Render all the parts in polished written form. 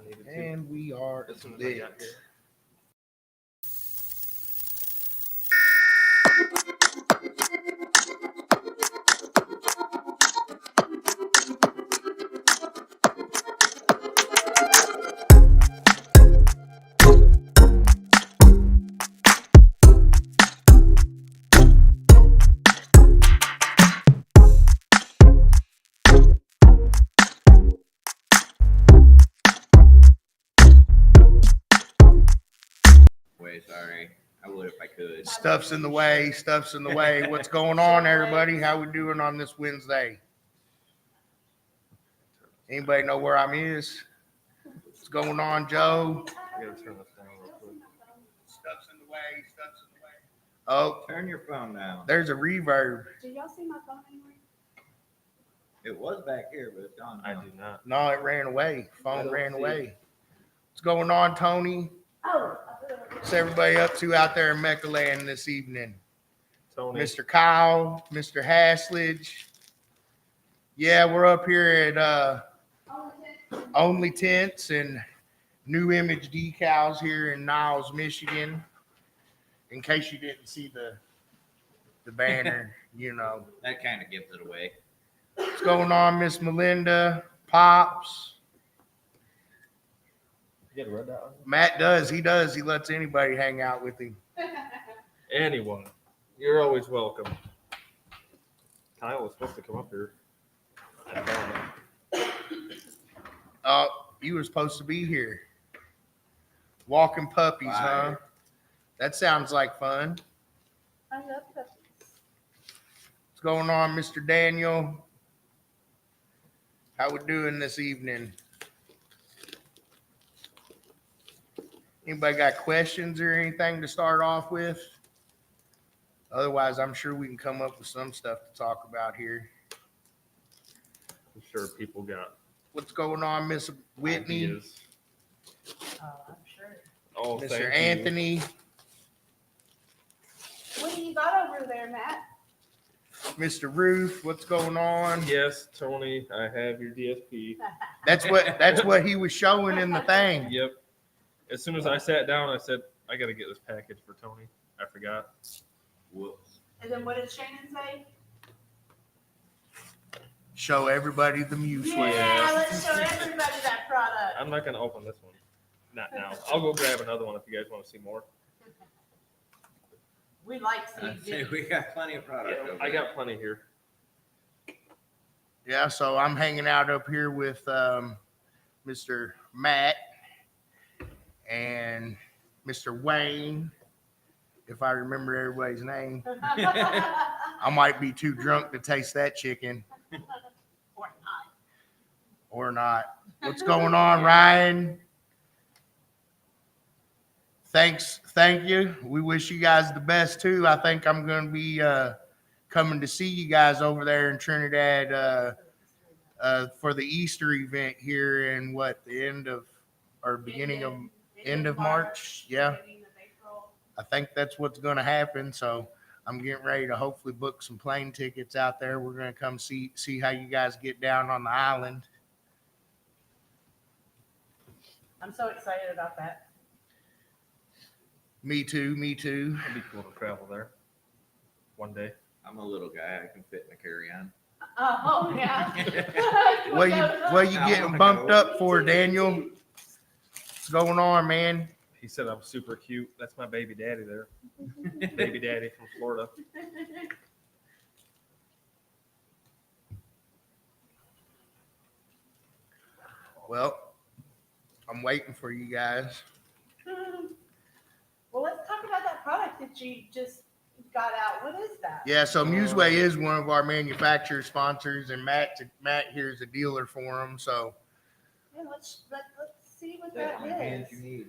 needed to. And we are As soon as I lit. got here. Way, sorry. I would if I could. Stuff's in the way. Stuff's in the way. What's going on, everybody? How we doing on this Wednesday? Anybody know where I'm is? What's going on, Joe? I gotta turn this down real quick. Stuff's in the way. Stuff's in the way. Oh, Turn your phone down. there's a reverb. Did y'all see my phone anywhere? It was back here, but it's gone I now. do not. No, it ran away. I Phone don't ran see away. What's going on, Tony? Oh. What's everybody up to out there in MECA land this evening? Tony. Mr. Kyle, Mr. Haslidge. Yeah, we're up here at Only Tents and New Image Decals here in Niles, Michigan. In case you didn't see the banner, you know. That kind of gives it away. What's going on, Miss Melinda? Pops. You gotta read that one. Matt does. He does. He lets anybody hang out with him. Anyone. You're always welcome. Kyle was supposed to come up here. I found him. You were supposed to be here. Walking puppies, huh? Fire. That sounds like fun. I love puppies. What's going on, Mr. Daniel? How we doing this evening? Anybody got questions or anything to start off with? Otherwise, I'm sure we can come up with some stuff to talk about here. I'm sure people got What's going on, Miss Whitney? ideas. Oh, I'm sure. Oh, Mr. thank you. Anthony? What do you got over there, Matt? Mr. Ruth, what's going on? Yes, Tony, I have your DSP. That's what he was showing in the thing. Yep. As soon as I sat down, I said, I got to get this package for Tony. I forgot. Whoops. And then what did Shannon say? Show everybody the Muse Yeah, way. let's show everybody that product. I'm not going to open this one. Not now. I'll go grab another one if you guys want to see more. We like I'd say CG. we got plenty of product over I there. got plenty here. Yeah, so I'm hanging out up here with Mr. Matt and Mr. Wayne, if I remember everybody's name. I might be too drunk to taste that chicken Or not. or not. What's going on, Ryan? Thank you. We wish you guys the best too. I think I'm going to be coming to see you guys over there in Trinidad for the Easter event here in the end of or beginning of end of March. Yeah, Beginning of April. I think that's what's going to happen. So I'm getting ready to hopefully book some plane tickets out there. We're going to come see how you guys get down on the island. I'm so excited about that. Me too. It'd be cool to travel there one day. I'm a little guy. I can fit in a carry-on. Oh, yeah. What you getting bumped up for, Daniel? What's going on, man? He said I'm super cute. That's my baby daddy there. Baby daddy from Florida. Well, I'm waiting for you guys. Well, let's talk about that product that you just got out. What is that? Yeah, so Museway is one of our manufacturer sponsors, and Matt here is a dealer for them. So, Yeah, let's see what That that hands is. you need.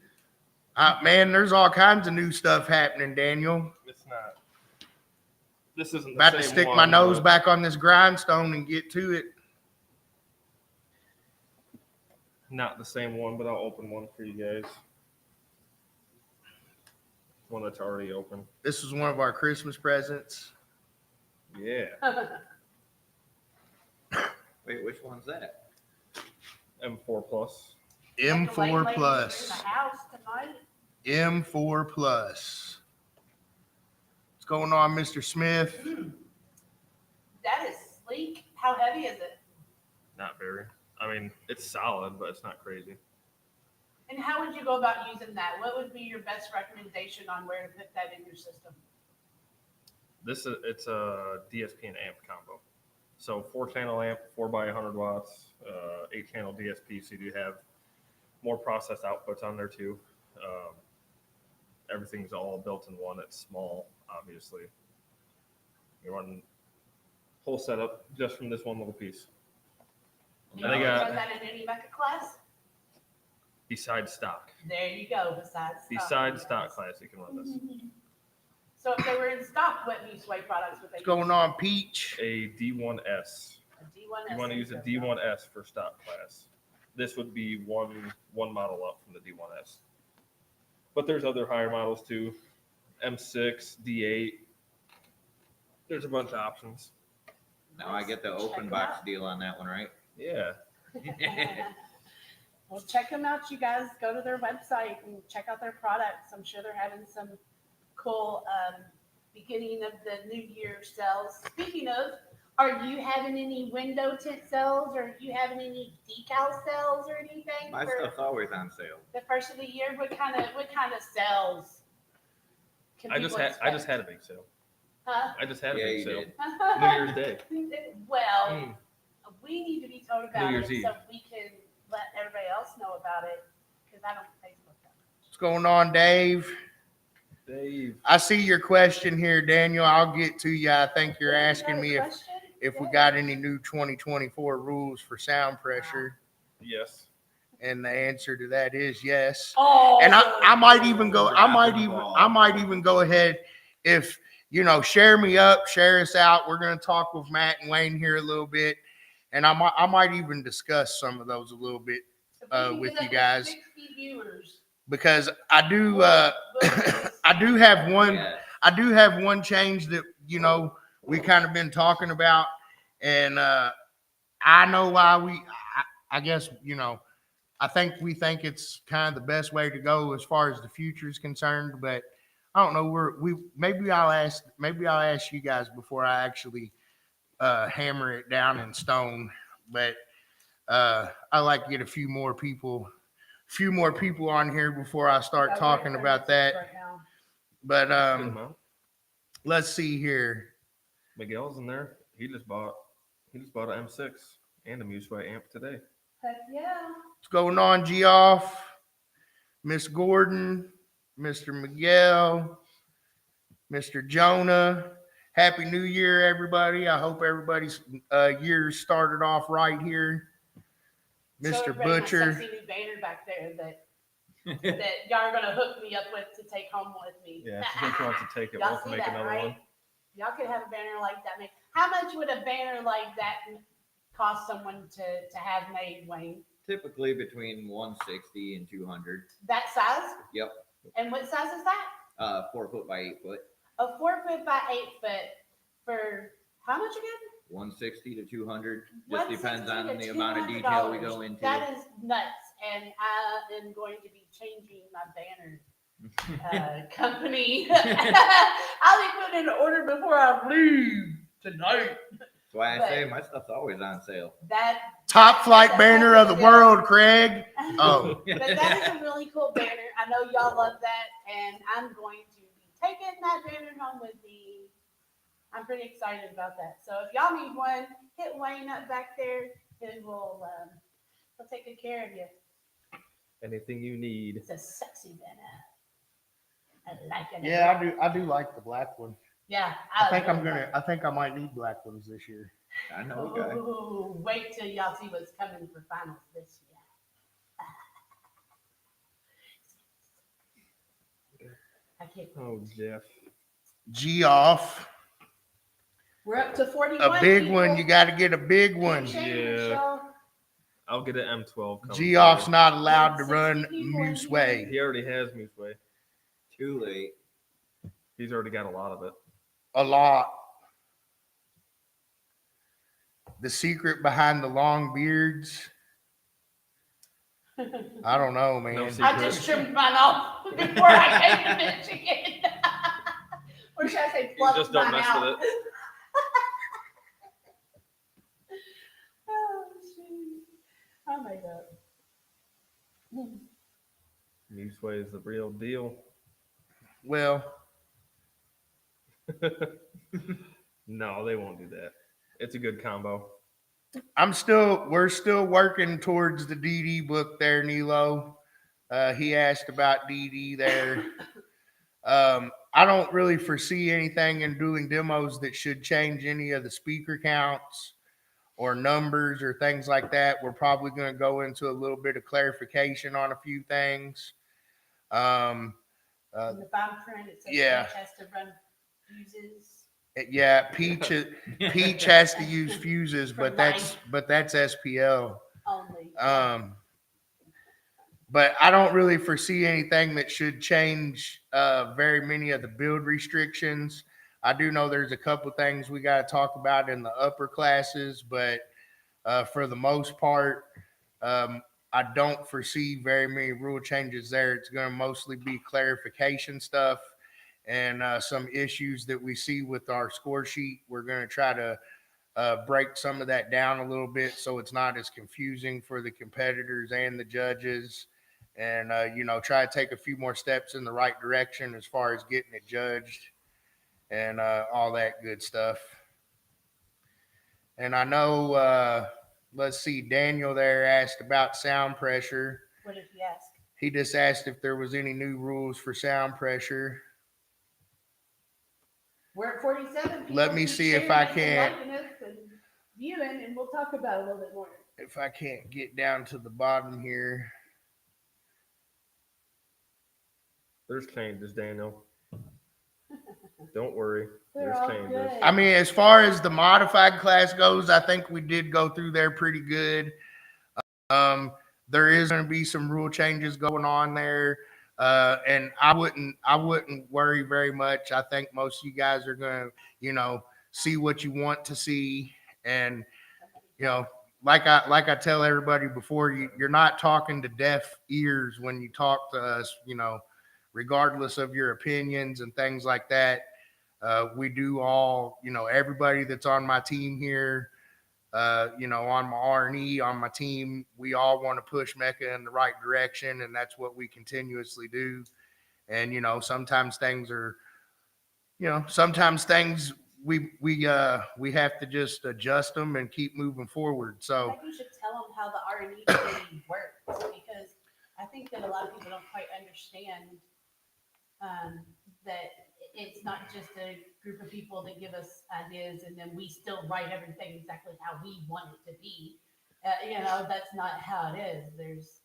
man, there's all kinds of new stuff happening, Daniel. It's not. This isn't the About to same stick one, my nose but back on this grindstone and get to it. Not the same one, but I'll open one for you guys. One that's already open. This is one of our Christmas presents. Yeah. Wait, which one's that? M4 Plus. M4 In Plus. the house tonight. M4 Plus. What's going on, Mr. Smith? That is sleek. How heavy is it? Not very. I mean, it's solid, but it's not crazy. And how would you go about using that? What would be your best recommendation on where to put that in your system? It's a DSP and amp combo. So 4-channel amp, 4x100 watts, 8-channel DSP. So you do have more processed outputs on there too. Everything's all built in one. It's small, obviously. You run whole setup just from this one little piece. Do And you they got- run that in any MECA class? Besides stock. There you go. Besides stock class, you can run this. So if they were in stock, what Museway products would they What's going on, Peach? A D1S. A D1S. You want to use a D1S for stock class. This would be one model up from the D1S. But there's other higher models too. M6, D8. There's a bunch of options. Now I get the open box deal on that one, right? Yeah. Well, check them out, you guys. Go to their website and check out their products. I'm sure they're having some cool beginning of the new year sales. Speaking of, are you having any window tint sales, or are you having any decal sales or anything My for stuff's always on sale. the first of the year? What kind of sales? Can I just people had a big sale. Huh? I just had a Yeah, big you sale. did. New Year's Day. Well, we need to be told about New it Year's so Eve. we can let everybody else know about it, because I don't Facebook that much. What's going on, Dave? Dave. I see your question here, Daniel. I'll get to you. I think you're asking me if we got any new 2024 rules for sound pressure, Yes. and the answer to that is yes. Oh, And I might even go. I might even go ahead. If share me up, share us out. We're going to talk with Matt and Wayne here a little bit, and I might even discuss some of those a little bit with you guys, 60 viewers. because I do. I do have one. Yeah. I do have one change that we kind of been talking about, and I know why I guess I think we think it's kind of the best way to go as far as the future is concerned, but I don't know. Maybe I'll ask you guys before I actually hammer it down in stone. But I like to get a few more people on here before I start talking about that. Right now. But Good amount. let's see here. Miguel's in there. He just bought an M6 and a Museway amp today. Heck yeah. What's going on, Geoff? Miss Gordon, Mr. Miguel, Mr. Jonah. Happy New Year, everybody. I hope everybody's year started off right here. Show Mr. everybody my Butcher. sexy new banner back there that y'all are gonna hook me up with to take home with me. Yeah, if you just want to take it, Y'all we'll see make that, another right? one. Y'all could have a banner like that made. How much would a banner like that cost someone to have made, Wayne? Typically between 160 and 200. That size? Yep. And what size is that? 4 foot by 8 foot. A 4 foot by 8 foot for how much again? 160 to 200. Just depends 160 on to the amount of detail we $200. go into. That is nuts, and I am going to be changing my banner company. I'll be putting in an order before I leave tonight. That's why I say my stuff's always on sale. That Top flight banner of the world, Craig. Oh, But that is a really cool banner. I know y'all love that, and I'm going to be taking that banner home with me. I'm pretty excited about that. So if y'all need one, hit Wayne up back there, and we'll take good care of you. Anything you need. It's a sexy banner. I like it. yeah, I do like the black one. Yeah, I think I might need black ones this year. I know a guy. Ooh, wait till y'all see what's coming for finals this year. I can't. Oh, Jeff. Geoff. We're up to 41. A big people. one. You got to get a big one. Keep sharing, Yeah. Michelle. I'll get an M12 coming. Geoff's through. not allowed to 60 run people in Museway. He already has Museway. Too late. He's already got a lot of it. A lot. The secret behind the long beards. I don't know, No man. secret. I just trimmed mine off before I came to Michigan. Or should I say plucked Just don't mine mess out? with it. Oh, shoot. I made up. Newsway is the real deal. Well, No, they won't do that. It's a good combo. we're still working towards the DD book there, Nilo. He asked about DD there. I don't really foresee anything in doing demos that should change any of the speaker counts or numbers or things like that. We're probably going to go into a little bit of clarification on a few things. In the fine print, it says yeah. each has to run fuses. Yeah, Peach has to use fuses, For but that's SPL. Only. But I don't really foresee anything that should change very many of the build restrictions. I do know there's a couple things we got to talk about in the upper classes, but for the most part, I don't foresee very many rule changes there. It's going to mostly be clarification stuff and some issues that we see with our score sheet. We're going to try to break some of that down a little bit so it's not as confusing for the competitors and the judges. And, try to take a few more steps in the right direction as far as getting it judged and all that good stuff. And I know, let's see, Daniel there asked about sound pressure. What did he ask? He just asked if there was any new rules for sound pressure. We're at 47. Let me Keep see if sharing I us and can. liking us and viewing, and we'll talk about it a little bit more. If I can't get down to the bottom here. There's changes, Daniel. Don't worry. They're There's all changes. good. I mean, as far as the modified class goes, I think we did go through there pretty good. There is going to be some rule changes going on there. And I wouldn't worry very much. I think most of you guys are going to, see what you want to see. And, like I tell everybody before, you're not talking to deaf ears when you talk to us, regardless of your opinions and things like that. We do all, everybody that's on my team here, on my R&E, on my team, we all want to push MECA in the right direction, and that's what we continuously do. And, sometimes things are, we have to just adjust them and keep moving forward. I So think you should tell them how the R&E committee works, because I think that a lot of people don't quite understand that it's not just a group of people that give us ideas and then we still write everything exactly how we want it to be. That's not how it is.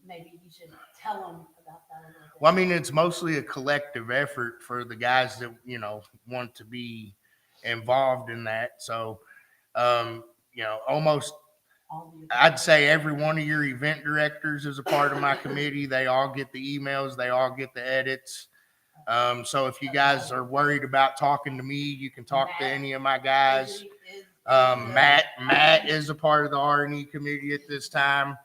Maybe you should tell them about that a little bit. Well, I mean, it's mostly a collective effort for the guys that, want to be involved in that. So, almost, I'd say every one of your event directors is a part of my committee. They all get the emails, they all get the edits. So if you guys are worried about talking to me, you can talk to any of my guys. Matt is a part of the R&E committee at this time.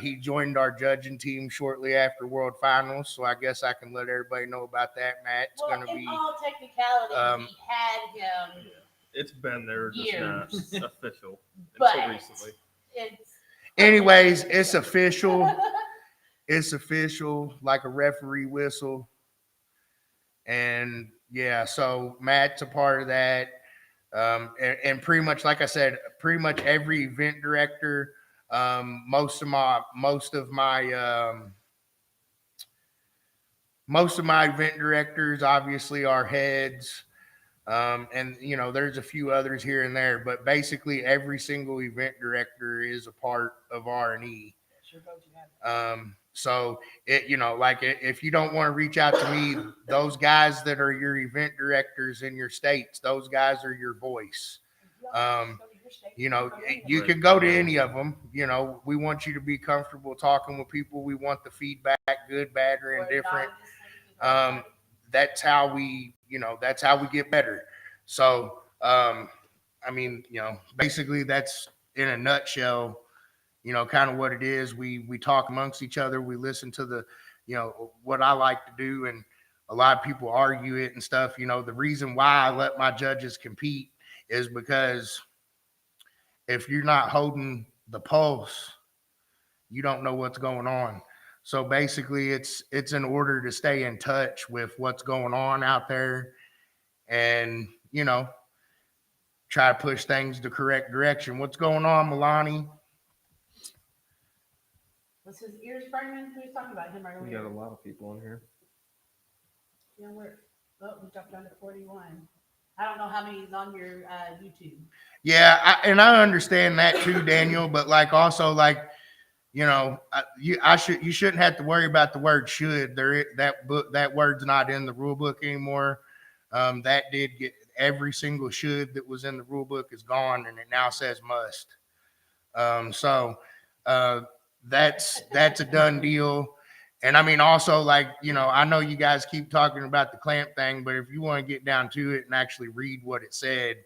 He joined our judging team shortly after World Finals, so I guess I can let everybody know about that. Matt's going to be. In all technicality, we had him. It's been there, just not official But until recently. Anyways, it's official. It's official, like a referee whistle. And yeah, so Matt's a part of that. And pretty much, like I said, pretty much every event director, most of my event directors obviously are heads. And there's a few others here and there, but basically every single event director is a part of R&E. So if you don't want to reach out to me, those guys that are your event directors in your states, those guys are your voice. You can go to any of them. We want you to be comfortable talking with people. We want the feedback, good, bad, or indifferent. That's how we get better. So, basically that's in a nutshell, kind of what it is. We talk amongst each other. We listen to the, what I like to do, and a lot of people argue it and stuff. The reason why I let my judges compete is because if you're not holding the pulse, you don't know what's going on. So basically, it's in order to stay in touch with what's going on out there, and try to push things the correct direction. What's going on, Milani? Was his ears burning? Who was talking about him We got a earlier? lot of people in here. Yeah, we dropped down to 41. I don't know how many is on your YouTube. Yeah, and I understand that too, Daniel. But also you shouldn't have to worry about the word should. That word's not in the rule book anymore. That did get every single should that was in the rule book is gone, and it now says must. So that's a done deal. And I mean, also, I know you guys keep talking about the clamp thing, but if you want to get down to it and actually read what it said,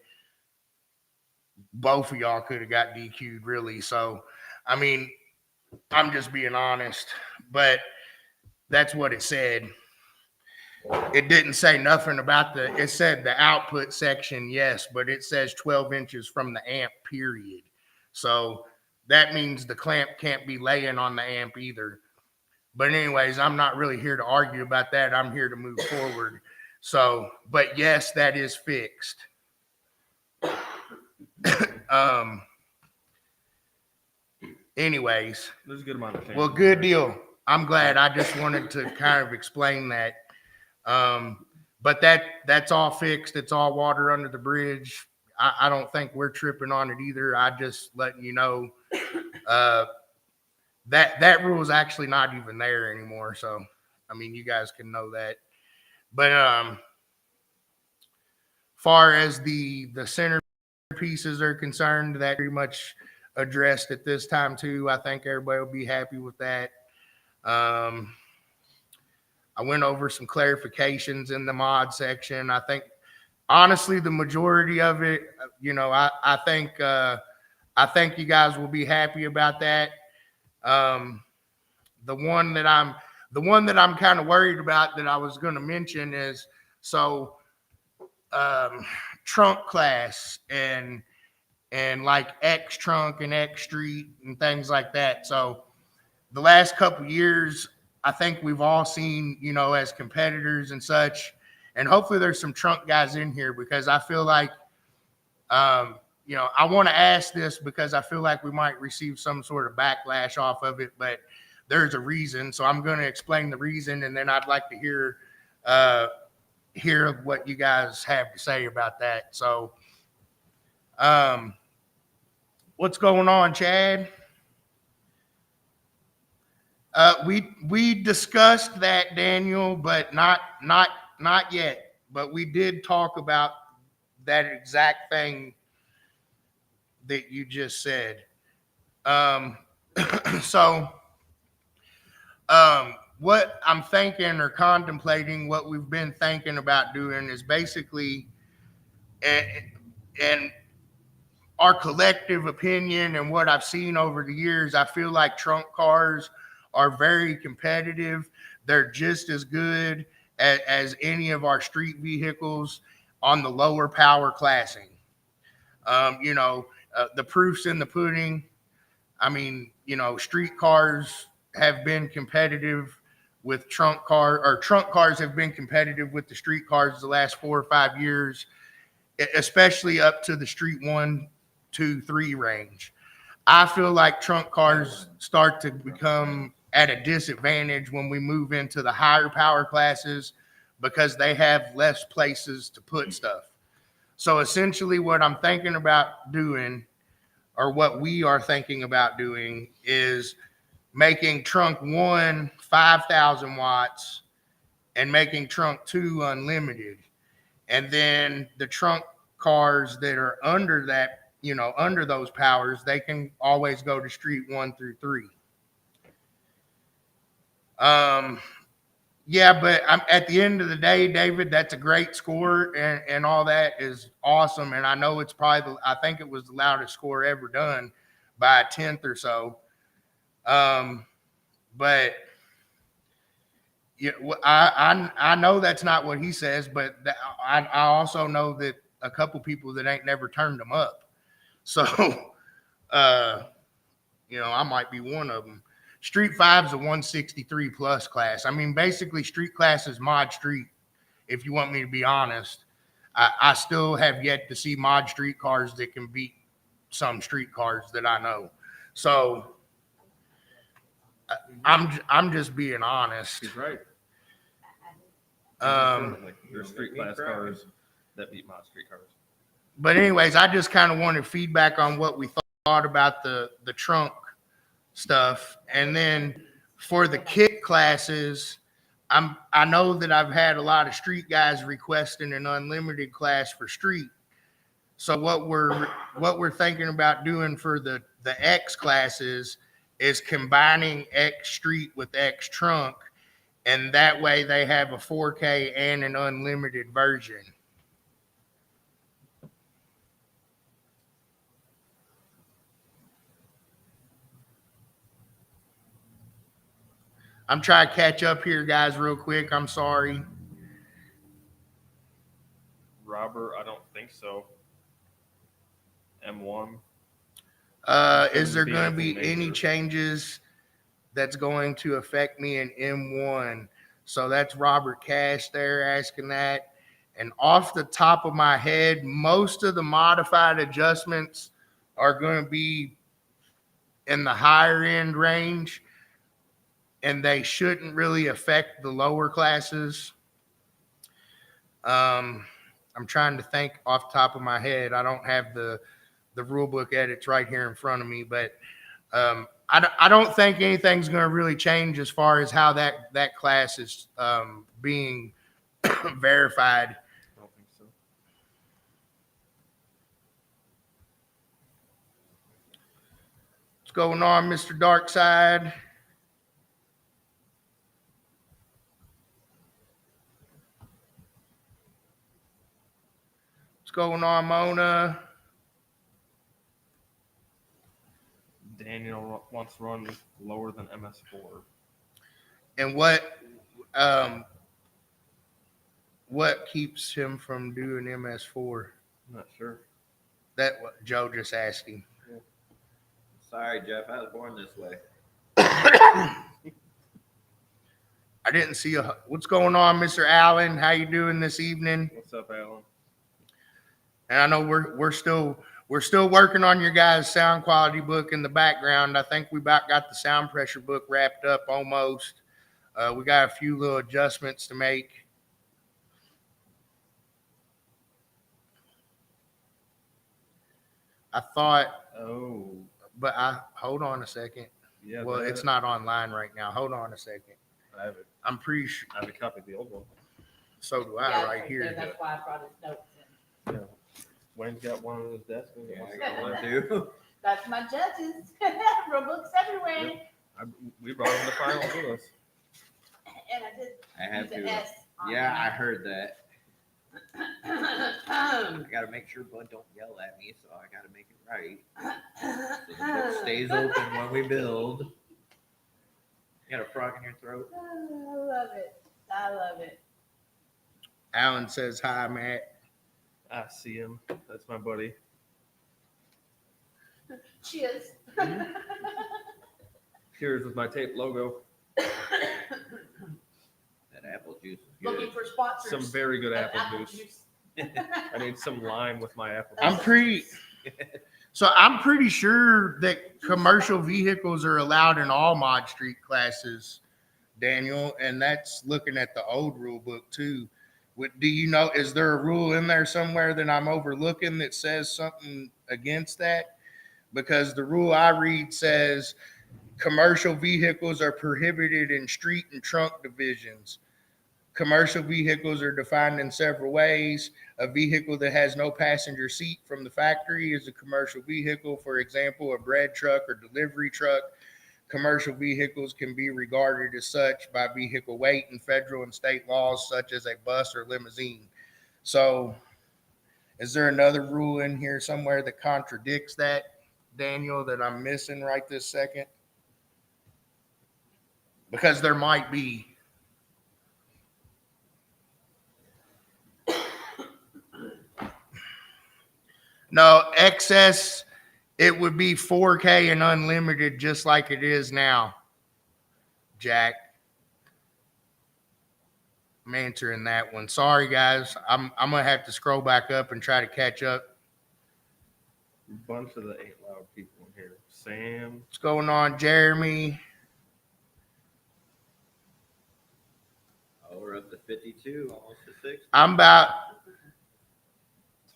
both of y'all could have got DQ'd, really. So, I mean, I'm just being honest, but that's what it said. It didn't say nothing about it said the output section, yes, but it says 12 inches from the amp, period. So that means the clamp can't be laying on the amp either. But anyways, I'm not really here to argue about that. I'm here to move forward. So, but yes, that is fixed. Anyways, There's a good amount of change. well, good deal. I'm glad. I just wanted to kind of explain that. But that's all fixed. It's all water under the bridge. I don't think we're tripping on it either. I just letting you know that rule is actually not even there anymore. So, I mean, you guys can know that. But far as the center pieces are concerned, that pretty much addressed at this time too. I think everybody will be happy with that. I went over some clarifications in the mod section. I think honestly, the majority of it, I think you guys will be happy about that. The one that I'm kind of worried about that I was going to mention is trunk class and like X trunk and X street and things like that. So the last couple of years, I think we've all seen, as competitors and such, and hopefully there's some trunk guys in here, because I feel like, I want to ask this because I feel like we might receive some sort of backlash off of it, but there's a reason. So I'm going to explain the reason, and then I'd like to hear what you guys have to say about that. So, what's going on, Chad? We discussed that, Daniel, but not yet. But we did talk about that exact thing that you just said. So, what I'm thinking or contemplating, what we've been thinking about doing is basically, and our collective opinion and what I've seen over the years, I feel like trunk cars are very competitive. They're just as good as any of our street vehicles on the lower power classing. The proof's in the pudding. I mean, street cars have been competitive with trunk cars have been competitive with the street cars the last 4 or 5 years, especially up to the street 1, 2, 3 range. I feel like trunk cars start to become at a disadvantage when we move into the higher power classes, because they have less places to put stuff. So essentially what I'm thinking about doing, or what we are thinking about doing, is making trunk 1 5,000 watts and making trunk 2 unlimited. And then the trunk cars that are under that, under those powers, they can always go to street 1 through 3. Yeah, but at the end of the day, David, that's a great score, and all that is awesome. And I know it's probably, I think it was the loudest score ever done by a tenth or so. But yeah, I know that's not what he says, but I also know that a couple people that ain't never turned them up. So, I might be one of them. Street 5's a 163 plus class. I mean, basically, street class is mod street. If you want me to be honest, I still have yet to see mod street cars that can beat some street cars that I know. So I'm just being honest. He's right. There's street class cars that beat mod street cars. But anyways, I just kind of wanted feedback on what we thought about the trunk stuff. And then for the kit classes, I know that I've had a lot of street guys requesting an unlimited class for street. So what we're thinking about doing for the X classes is combining X street with X trunk, and that way they have a 4K and an unlimited version. I'm trying to catch up here, guys, real quick. I'm sorry. Robert, I don't think so. M1. Is there going to be any changes that's going to affect me in M1? So that's Robert Cash there asking that. And off the top of my head, most of the modified adjustments are going to be in the higher end range, and they shouldn't really affect the lower classes. I'm trying to think off the top of my head. I don't have the rule book edits right here in front of me, but I don't think anything's going to really change as far as how that class is being verified. I don't think so. What's going on, Mr. Darkside? What's going on, Mona? Daniel wants to run lower than MS4. And what keeps him from doing MS4? I'm not sure. That what Joe just asked him. Sorry, Jeff. I was born this way. I didn't see what's going on, Mr. Allen? How you doing this evening? What's up, Alan? And I know we're still working on your guys' sound quality book in the background. I think we about got the sound pressure book wrapped up almost. We got a few little adjustments to make. I thought, but hold on a second. Yeah. Well, it's not online right now. Hold on a second. I have it. I'm pretty sure. I have a copy of the old one. So do I, Yeah, right here. That's why I brought his notes in. Yeah. Wayne's got one on his desk. Yeah, I got one too. That's my judges. Rule books everywhere. We brought him the files with us. And I did. I have use an to. S on Yeah, I mine. heard that. I gotta make sure Bud don't yell at me, so I gotta make it right. So the book stays open when we build. You got a frog in your throat? I love it. I love it. Alan says hi, Matt. I see him. That's my buddy. Cheers. Here's with my tape logo. That apple juice is Looking good. for sponsors. Some very good of apple juice. I need some lime with my apple I'm juice. pretty sure that commercial vehicles are allowed in all mod street classes, Daniel, and that's looking at the old rule book too. Do you know, is there a rule in there somewhere that I'm overlooking that says something against that? Because the rule I read says commercial vehicles are prohibited in street and trunk divisions. Commercial vehicles are defined in several ways. A vehicle that has no passenger seat from the factory is a commercial vehicle. For example, a bread truck or delivery truck. Commercial vehicles can be regarded as such by vehicle weight in federal and state laws, such as a bus or limousine. So, is there another rule in here somewhere that contradicts that, Daniel, that I'm missing right this second? because there might be. No, excess, it would be 4K and unlimited just like it is now, Jack. I'm answering that one. Sorry, guys. I'm going to have to scroll back up and try to catch up. Bunch of the Ain't Loud people in here. Sam. What's going on, Jeremy? Oh, we're up to 52, almost to 60. I'm about.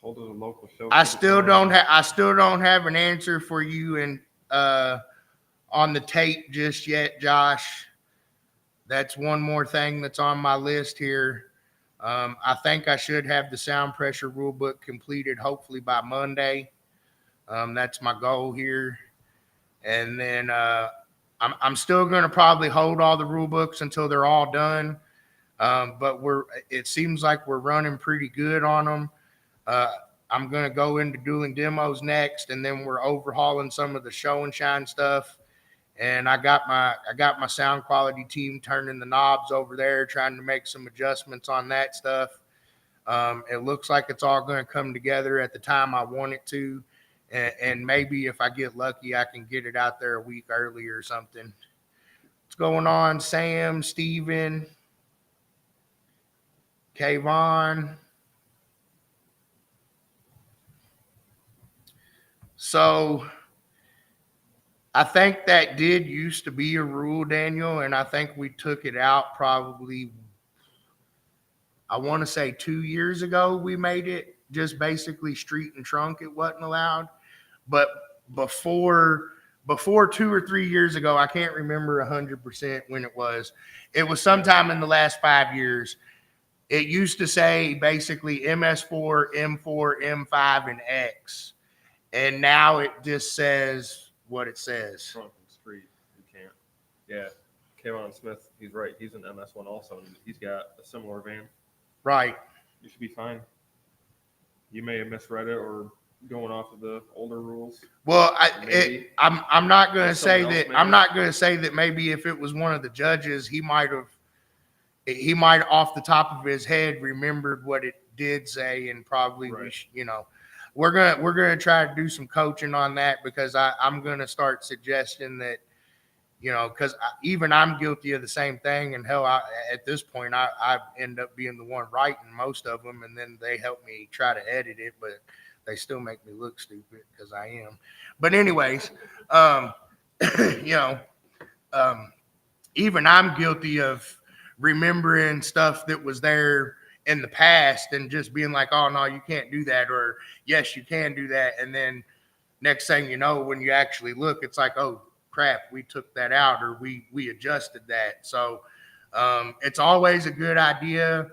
Told it a local show. I still don't have an answer for you and on the tape just yet, Josh. That's one more thing that's on my list here. I think I should have the sound pressure rule book completed hopefully by Monday. That's my goal here. And then I'm still going to probably hold all the rule books until they're all done. But it seems like we're running pretty good on them. I'm going to go into dueling demos next, and then we're overhauling some of the show and shine stuff. And I got my sound quality team turning the knobs over there, trying to make some adjustments on that stuff. It looks like it's all going to come together at the time I want it to. And maybe if I get lucky, I can get it out there a week early or something. What's going on, Sam, Steven, Kayvon? So I think that did used to be a rule, Daniel, and I think we took it out probably, I want to say 2 years ago we made it just basically street and trunk. It wasn't allowed. But before 2 or 3 years ago, I can't remember 100% when it was. It was sometime in the last 5 years. It used to say basically MS4, M4, M5, and X. And now it just says what it says. Trunk and street. You can't. Yeah. Kayvon Smith, he's right. He's an MS1 also, and he's got a similar van. Right. You should be fine. You may have misread it or going off of the older rules. Well, Maybe. I'm not going to say Someone else, that. maybe? I'm not going to say that. Maybe if it was one of the judges, he might off the top of his head remembered what it did say, and probably Right. we're gonna try to do some coaching on that, because I'm gonna start suggesting that, because even I'm guilty of the same thing, and hell, at this point I end up being the one writing most of them, and then they help me try to edit it, but they still make me look stupid because I am. But anyways, even I'm guilty of remembering stuff that was there in the past and just being like, oh no, you can't do that, or yes, you can do that. And then next thing you know, when you actually look, it's like, oh crap, we took that out, or we adjusted that. So it's always a good idea,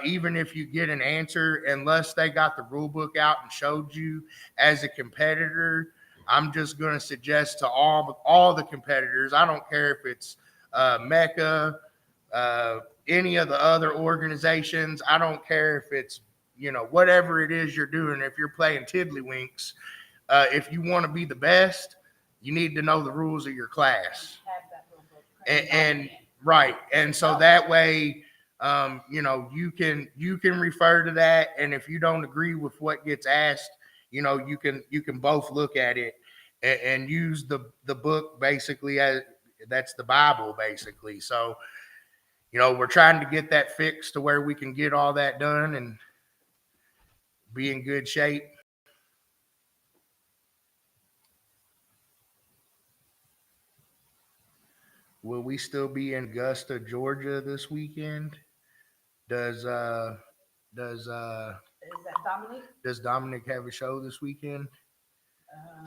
even if you get an answer, unless they got the rule book out and showed you as a competitor. I'm just going to suggest to all the competitors, I don't care if it's MECA, any of the other organizations. I don't care if it's, whatever it is you're doing. If you're playing tiddlywinks, if you want to be the best, you need to know the rules of your class. Have that rule book And right. And so that way, you can refer to that. And if you don't agree with what gets asked, you can both look at it and use the book basically as that's the Bible basically. So, we're trying to get that fixed to where we can get all that done and be in good shape. Will we still be in Augusta, Georgia this weekend? Does Is that Dominic? Dominic have a show this weekend?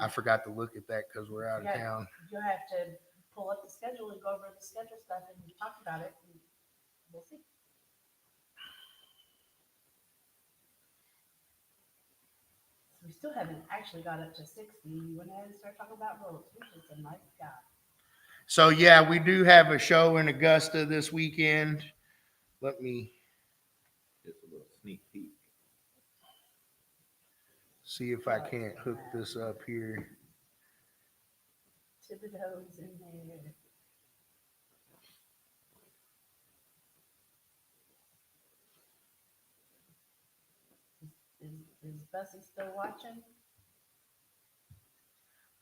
I forgot to look at that because we're out of Yeah. town. You'll have to pull up the schedule and go over the schedule stuff and talk about it. And we'll see. We still haven't actually got up to 60. You went ahead and started talking about roads, which is a nice guy. So yeah, we do have a show in Augusta this weekend. Let me Just a little sneak peek. see if I can't hook this up here. Thibodeau's in there. Is Bussy still watching?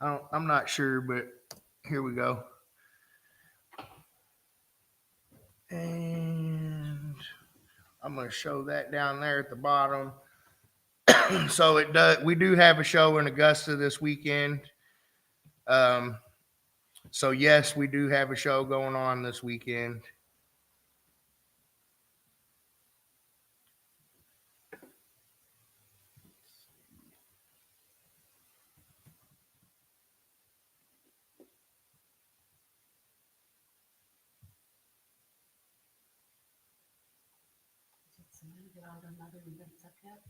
I'm not sure, but here we go. And I'm going to show that down there at the bottom. So it does. We do have a show in Augusta this weekend. So yes, we do have a show going on this weekend. Did somebody get all them other events up yet?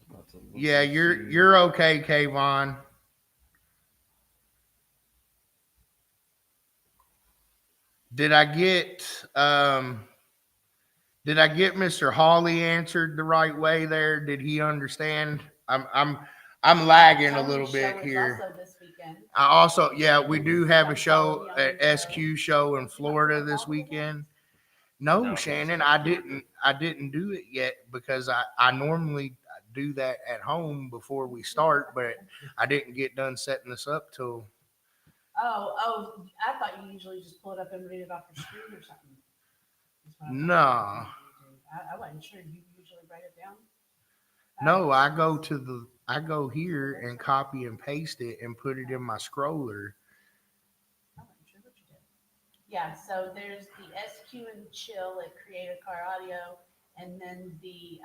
Lots of- Yeah, you're okay, Kayvon. Did I get Mr. Hawley answered the right way there? Did he understand? I'm lagging a Tony's little show bit is here. Also this weekend. I also, yeah, we do have a show, Quality on an the SQ show in Florida this weekend. No, No. Shannon, I didn't do it yet because I normally do that at home before we start, but I didn't get done setting this up till. Oh, I thought you usually just pull it up and read it off your screen or something. That's what I thought No. you do. I wasn't sure. You usually write it down? No, I go here and copy and paste it and put it in my scroller. I wasn't sure what you did. Yeah, so there's the SQ and Chill at Creative Car Audio, and then the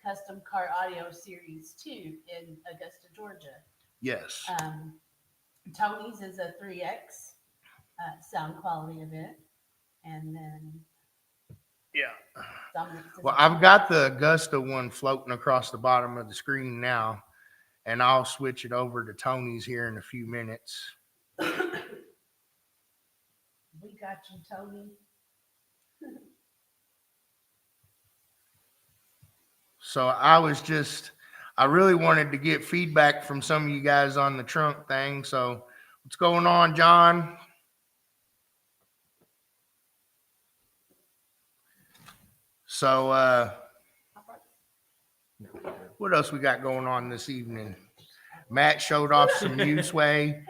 Custom Car Audio Series 2 in Augusta, Georgia. Yes. Tony's is a 3X sound quality event, and then Yeah. Dominic's is Well, a I've got the Augusta one floating across the bottom of the screen now, and I'll switch it over to Tony's here in a few minutes. We got you, Tony. So I really wanted to get feedback from some of you guys on the trunk thing. So what's going on, John? So what else we got going on this evening? Matt showed off some Useway.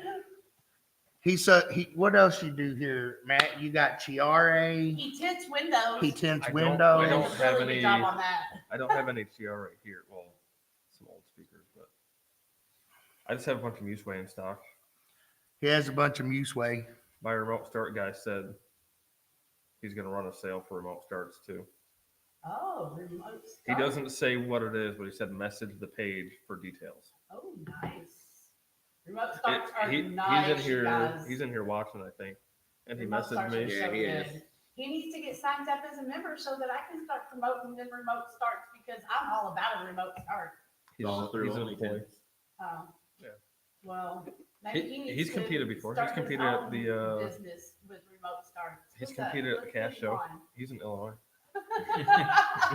What else you do here, Matt? You got Chiare. He tints windows. He tints I don't- windows. I don't Does a have really good any- job on that. I don't have any TR right here. Well, some old speakers, but I just have a bunch of Museway in stock. He has a bunch of Useway. My remote start guy said he's going to run a sale for remote starts too. Oh, remote He start. doesn't say what it is, but he said message the page for details. Oh, nice. Remote starts are He's nice, in here. guys. He's in here watching, I think, and he Remote messaged starts are me. Yeah, so he good. is. He needs to get signed up as a member so that I can start promoting them remote starts because I'm all about a remote start. He's, All through he's an only employee. tens. Oh. Yeah. Well, maybe he needs He's to competed before. He's start his competed at own the. business with remote starts. He's What's up? competed at the Let's cash get show. him He's in Illinois. on.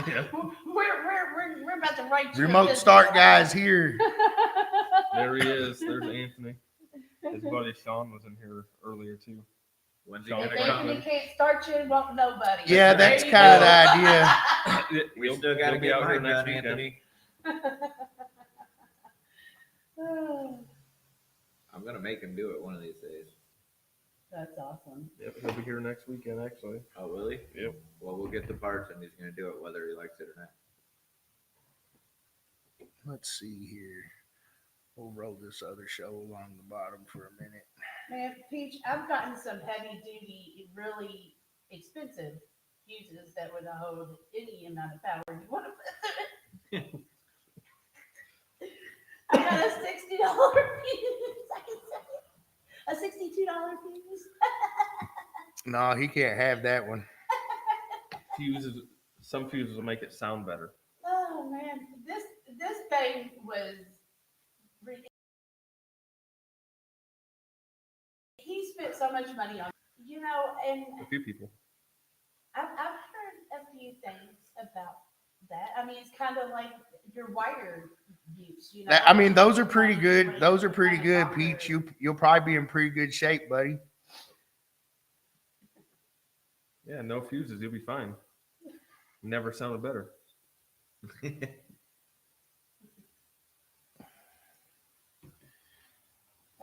Yeah. We're about to write you a Remote business start card. guys here. There he is. There's Anthony. His buddy Sean was in here earlier too. When's he Sean If gonna come? Anthony can't start you, won't nobody. Yeah, There that's you kind of go. the idea. We still gotta He'll be get out here mine next done, weekend. Anthony. I'm gonna make him do it one of these days. That's awesome. Yep, he'll be here next weekend actually. Oh, will he? Yep. Well, we'll get the parts and he's gonna do it whether he likes it or not. Let's see here. We'll roll this other show along the bottom for a minute. Man, Peach, I've gotten some heavy duty, really expensive fuses that would hold any amount of power you want to put in it. I got a $60 fuse. I can say it. A $62 fuse. No, he can't have that one. Some fuses will make it sound better. Oh man, this thing was. He spent so much money on, and A few people. I've heard a few things about that. I mean, it's kind of like your wire use, I mean, those are pretty good. Those are pretty good, Pete. You'll probably be in pretty good shape, buddy. Yeah, no fuses, you'll be fine. Never sounded better.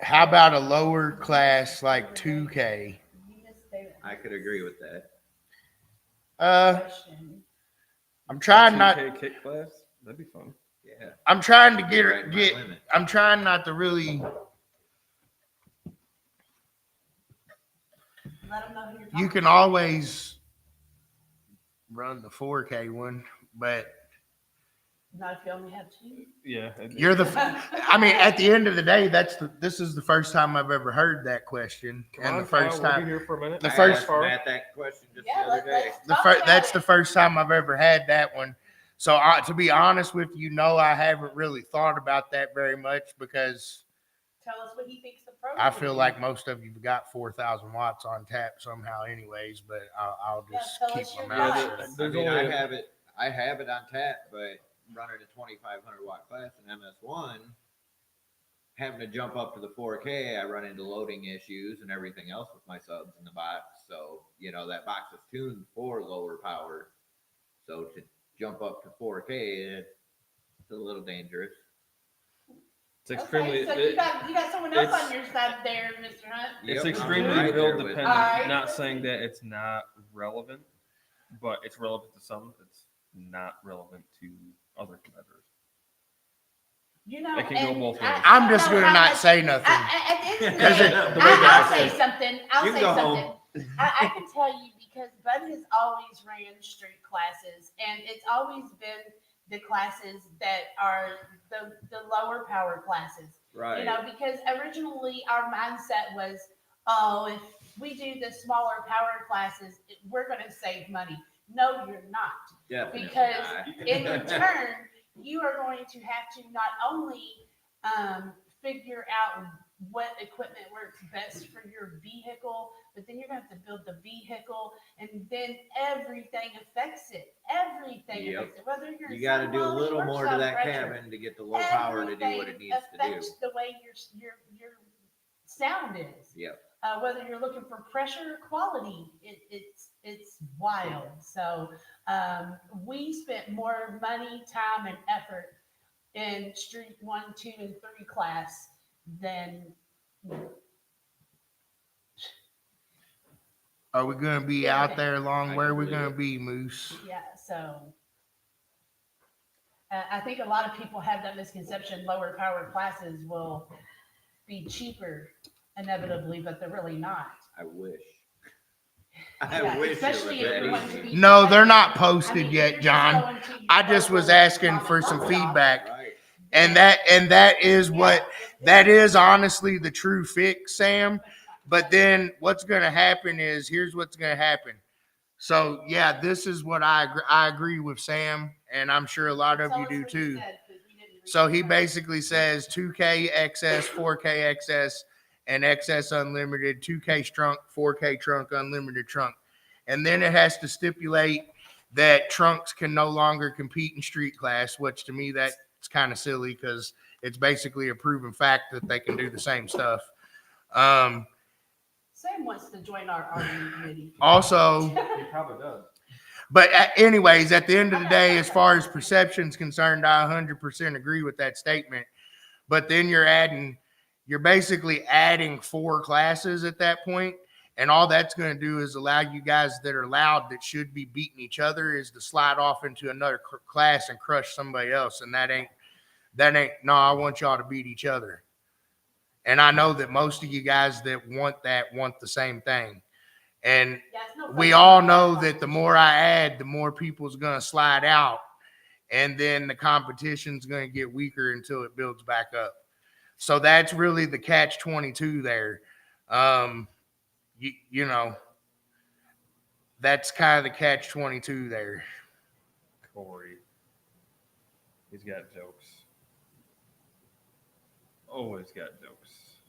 How about a lower class like 2K? You missed David. I could agree with that. Question. I'm trying not. 2K kick class. That'd be fun. Yeah. I'm trying to Right, my get. limit. I'm trying not to really. Let them know who you're You talking can to. always run the 4K one, but Not if you only have two. Yeah. you're the. I mean, at the end of the day, this is the first time I've ever heard that question, Come and on, the first Kyle, we'll be time. here for a minute. The I first asked part. Matt that question just Yeah, the other day. let's talk about That's it. the first time I've ever had that one. So to be honest with you, no, I haven't really thought about that very much because Tell us what he thinks the program I feel is. like most of you've got 4,000 watts on tap somehow, anyways. But I'll Yeah, just tell keep us my your mouth thoughts. shut. I There's mean, only I have it on tap, but running a 2,500 watt class in MS1, having to jump up to the 4K, I run into loading issues and everything else with my subs in the box. So, that box is tuned for lower power. So to jump up to 4K, it's a little dangerous. It's extremely. Okay, so you got someone else it's- on your side there, Mr. Hunt. It's Yep, extremely I'm right there build with dependent. you. Alright. Not saying that it's not relevant, but it's relevant to some. It's not relevant to other competitors. You know, It can go and both ways. I'm just don't know gonna how not much- say nothing. At the end of the Because day, it- the way I'll guys say say- something. I'll You say can go something. home. I can tell you because Bud has always ran street classes, and it's always been the classes that are the lower power classes. Right. Because originally our mindset was, oh, if we do the smaller power classes, we're going to save money. No, you're not. Definitely Because not. in return, you are going to have to not only figure out what equipment works best for your vehicle, but then you're going to have to build the vehicle, and then everything affects it. Everything Yep. affects it. Whether you're You got to do a sun little loading or more to sun that pressure, cabin to get the low power to do what it everything needs to do. affects the way your sound is. Yep. Whether you're looking for pressure or quality, it's wild. So we spent more money, time, and effort in Street 1, 2, and 3 class than Are we gonna be out there long? I Where are can we believe gonna it. be, Moose? yeah. So I think a lot of people have that misconception: lower power classes will be cheaper inevitably, but they're really not. I wish. Yeah, I wish especially it if you was want that to easy. be No, they're not I posted mean, yet, you're John. going to I just was local asking mom for and some pop shop, feedback, Right. and that is what that is honestly the true fix, Sam. But then what's gonna happen is here's what's gonna happen. So yeah, this is what I agree with Sam, and I'm sure a lot of Tell you us do what too. said, 'cause we didn't read So it he right. basically says 2K XS, 4K XS, and XS unlimited, 2K trunk, 4K trunk, unlimited trunk. And then it has to stipulate that trunks can no longer compete in street class, which to me that's kind of silly because it's basically a proven fact that they can do the same stuff. Sam wants to join our arguing committee. Also, He probably does. but anyways, at the end of the day, as far as perception's concerned, I 100% agree with that statement. But then you're basically adding 4 classes at that point, and all that's going to do is allow you guys that are loud that should be beating each other is to slide off into another class and crush somebody else, and that ain't. No, I want y'all to beat each other, and I know that most of you guys that want the same thing, and Yeah, it's no we question all about know that. that the more I add, the more people's going to slide out, and then the competition's going to get weaker until it builds back up. So that's really the catch-22 there. You know, that's kind of the catch-22 there. Corey. He's got jokes. Always got jokes.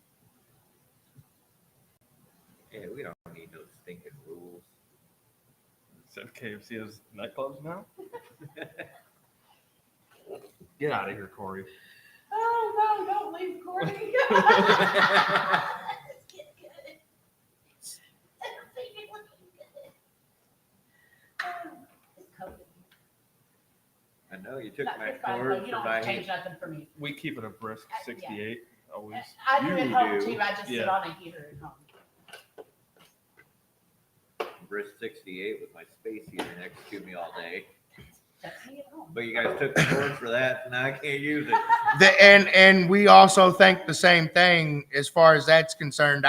Yeah, we don't need those stinking rules. Said KFC has nightclubs now? Get out of here, Corey. Oh no, don't leave Courtney. Let's get good. Everything looking good. Oh, it's COVID. know you took Not my 55, cord no, you for don't have to my change nothing for me. We keep it a brisk Yeah. 68 always. I do You at home do. too, I just sit Yeah. on a heater at home. brisk 68 with my space heater next to me all day. That's me at home. But you guys took the cord for that, and I can't use it. And we also think the same thing as far as that's concerned.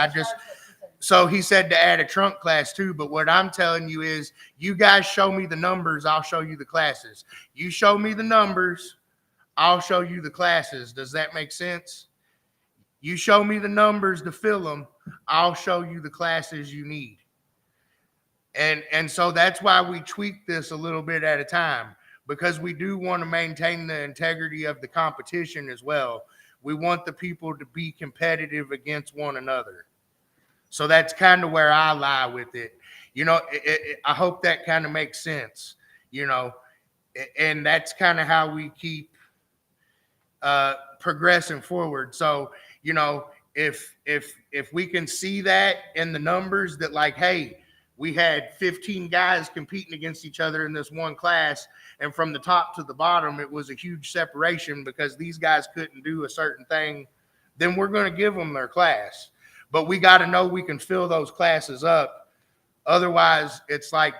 So he said to add a trunk class too, but what I'm telling you is you guys show me the numbers, I'll show you the classes. You show me the numbers, I'll show you the classes. Does that make sense? You show me the numbers to fill them, I'll show you the classes you need. And so that's why we tweak this a little bit at a time, because we do want to maintain the integrity of the competition as well. We want the people to be competitive against one another. So that's kind of where I lie with it. I hope that kind of makes sense, and that's kind of how we keep progressing forward. So, if we can see that in the numbers that like, hey, we had 15 guys competing against each other in this one class, and from the top to the bottom, it was a huge separation because these guys couldn't do a certain thing, then we're going to give them their class. But we got to know we can fill those classes up. Otherwise, it's like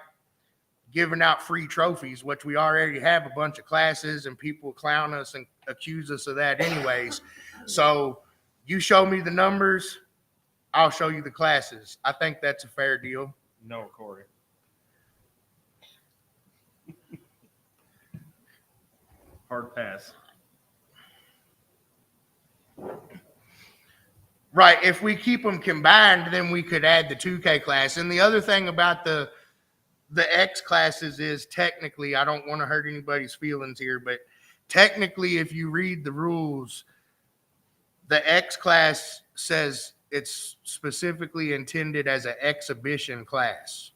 giving out free trophies, which we already have a bunch of classes, and people clown us and accuse us of that anyways. So you show me the numbers, I'll show you the classes. I think that's a fair deal. No, Corey. Hard pass. Right. If we keep them combined, then we could add the 2K class. And the other thing about the X classes is technically, I don't want to hurt anybody's feelings here, but technically, if you read the rules, the X class says it's specifically intended as an exhibition class.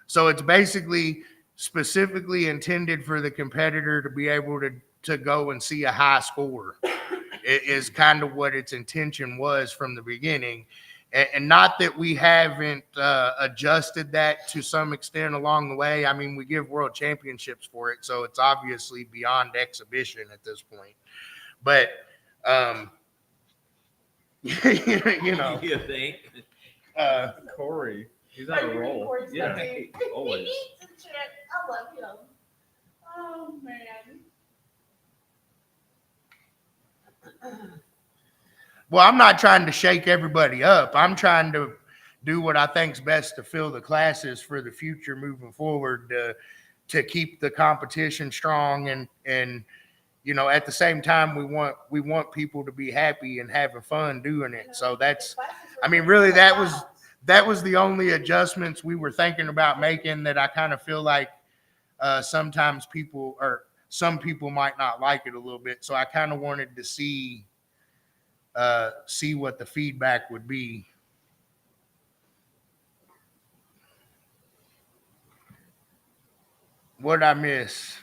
So it's basically specifically intended for the competitor to be able to go and see a high score. It is kind of what its intention was from the beginning. And not that we haven't adjusted that to some extent along the way. I mean, we give world championships for it, so it's obviously beyond exhibition at this point. But, You think? Corey, he's on a roll. Yeah, always. I love him. Oh, man. well, I'm not trying to shake everybody up. I'm trying to do what I think's best to fill the classes for the future moving forward to keep the competition strong and at the same time we want people to be happy and having fun doing it. So that's, I mean, really that was the only adjustments we were thinking about making, that I kind of feel like sometimes some people might not like it a little bit. So I kind of wanted to see what the feedback would be. What'd I miss?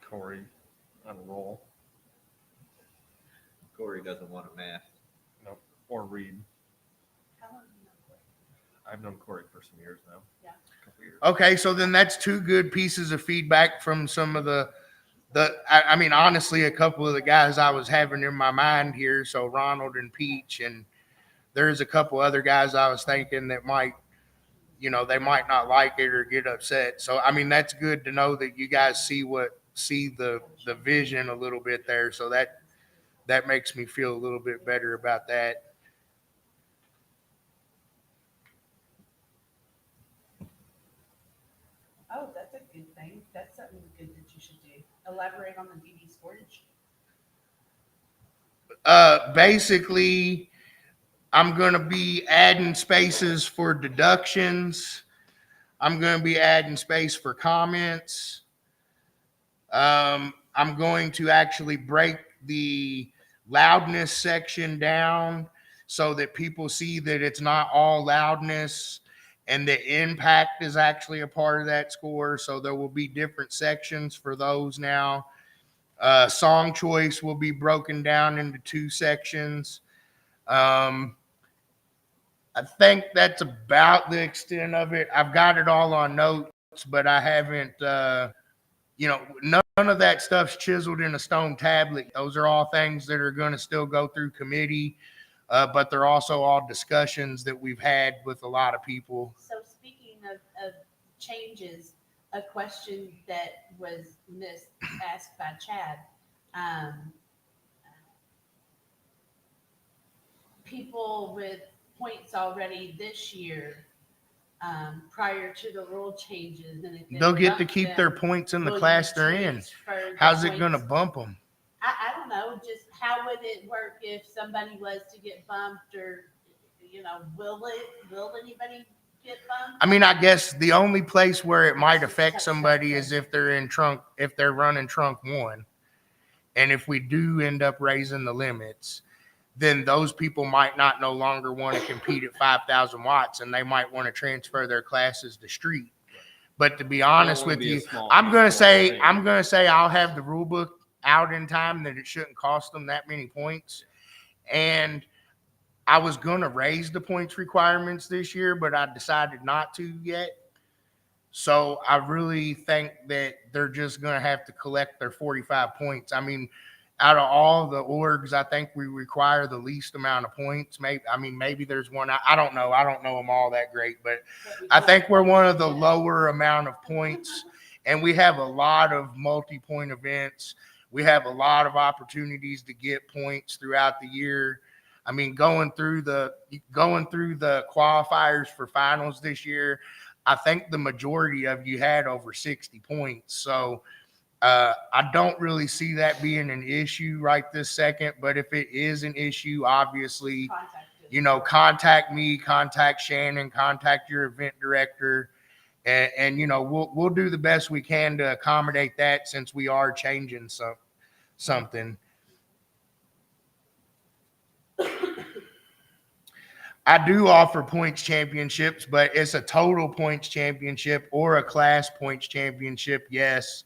Corey on a roll. Corey doesn't want a mask. Nope. Or read. How long have you known Corey? I've known Corey for some years now. Yeah. A couple years. Okay, so then that's two good pieces of feedback from some of I mean, honestly, a couple of the guys I was having in my mind here. So Ronald and Peach, and there's a couple other guys I was thinking that might, they might not like it or get upset. So, I mean, that's good to know that you guys see the vision a little bit there. So that makes me feel a little bit better about that. Oh, that's a good thing. That's something good that you should do. Elaborate on the DD storage. Basically, I'm going to be adding spaces for deductions. I'm going to be adding space for comments. I'm going to actually break the loudness section down so that people see that it's not all loudness, and the impact is actually a part of that score. So there will be different sections for those now. Song choice will be broken down into two sections. I think that's about the extent of it. I've got it all on notes, but I haven't, none of that stuff's chiseled in a stone tablet. Those are all things that are going to still go through committee, but they're also all discussions that we've had with a lot of people. So speaking of changes, a question that was asked by Chad. People with points already this year, prior to the rule changes, and if they They'll get to bump keep them, their points in the will class you they're in. transfer the How's it going to points? bump them? I don't know, just how would it work if somebody was to get bumped, or, will anybody get bumped? I mean, I guess the only place where it might affect somebody is if they're running trunk one. And if we do end up raising the limits, then those people might not no longer want to compete at 5,000 watts, and they might want to transfer their classes to street. But to be honest with you, I'm going to say I'll have the rule book out in time that it shouldn't cost them that many points. And I was going to raise the points requirements this year, but I decided not to yet. So I really think that they're just going to have to collect their 45 points. I mean, out of all the orgs, I think we require the least amount of points. Maybe there's one. I don't know. I don't know them all that great, but I think we're one of the lower amount of points, and we have a lot of multi-point events. We have a lot of opportunities to get points throughout the year. I mean, going through the qualifiers for finals this year, I think the majority of you had over 60 points. So I don't really see that being an issue right this second. But if it is an issue, obviously, contact me, contact Shannon, contact your event director. And we'll do the best we can to accommodate that, since we are changing something. I do offer points championships, but it's a total points championship or a class points championship. Yes.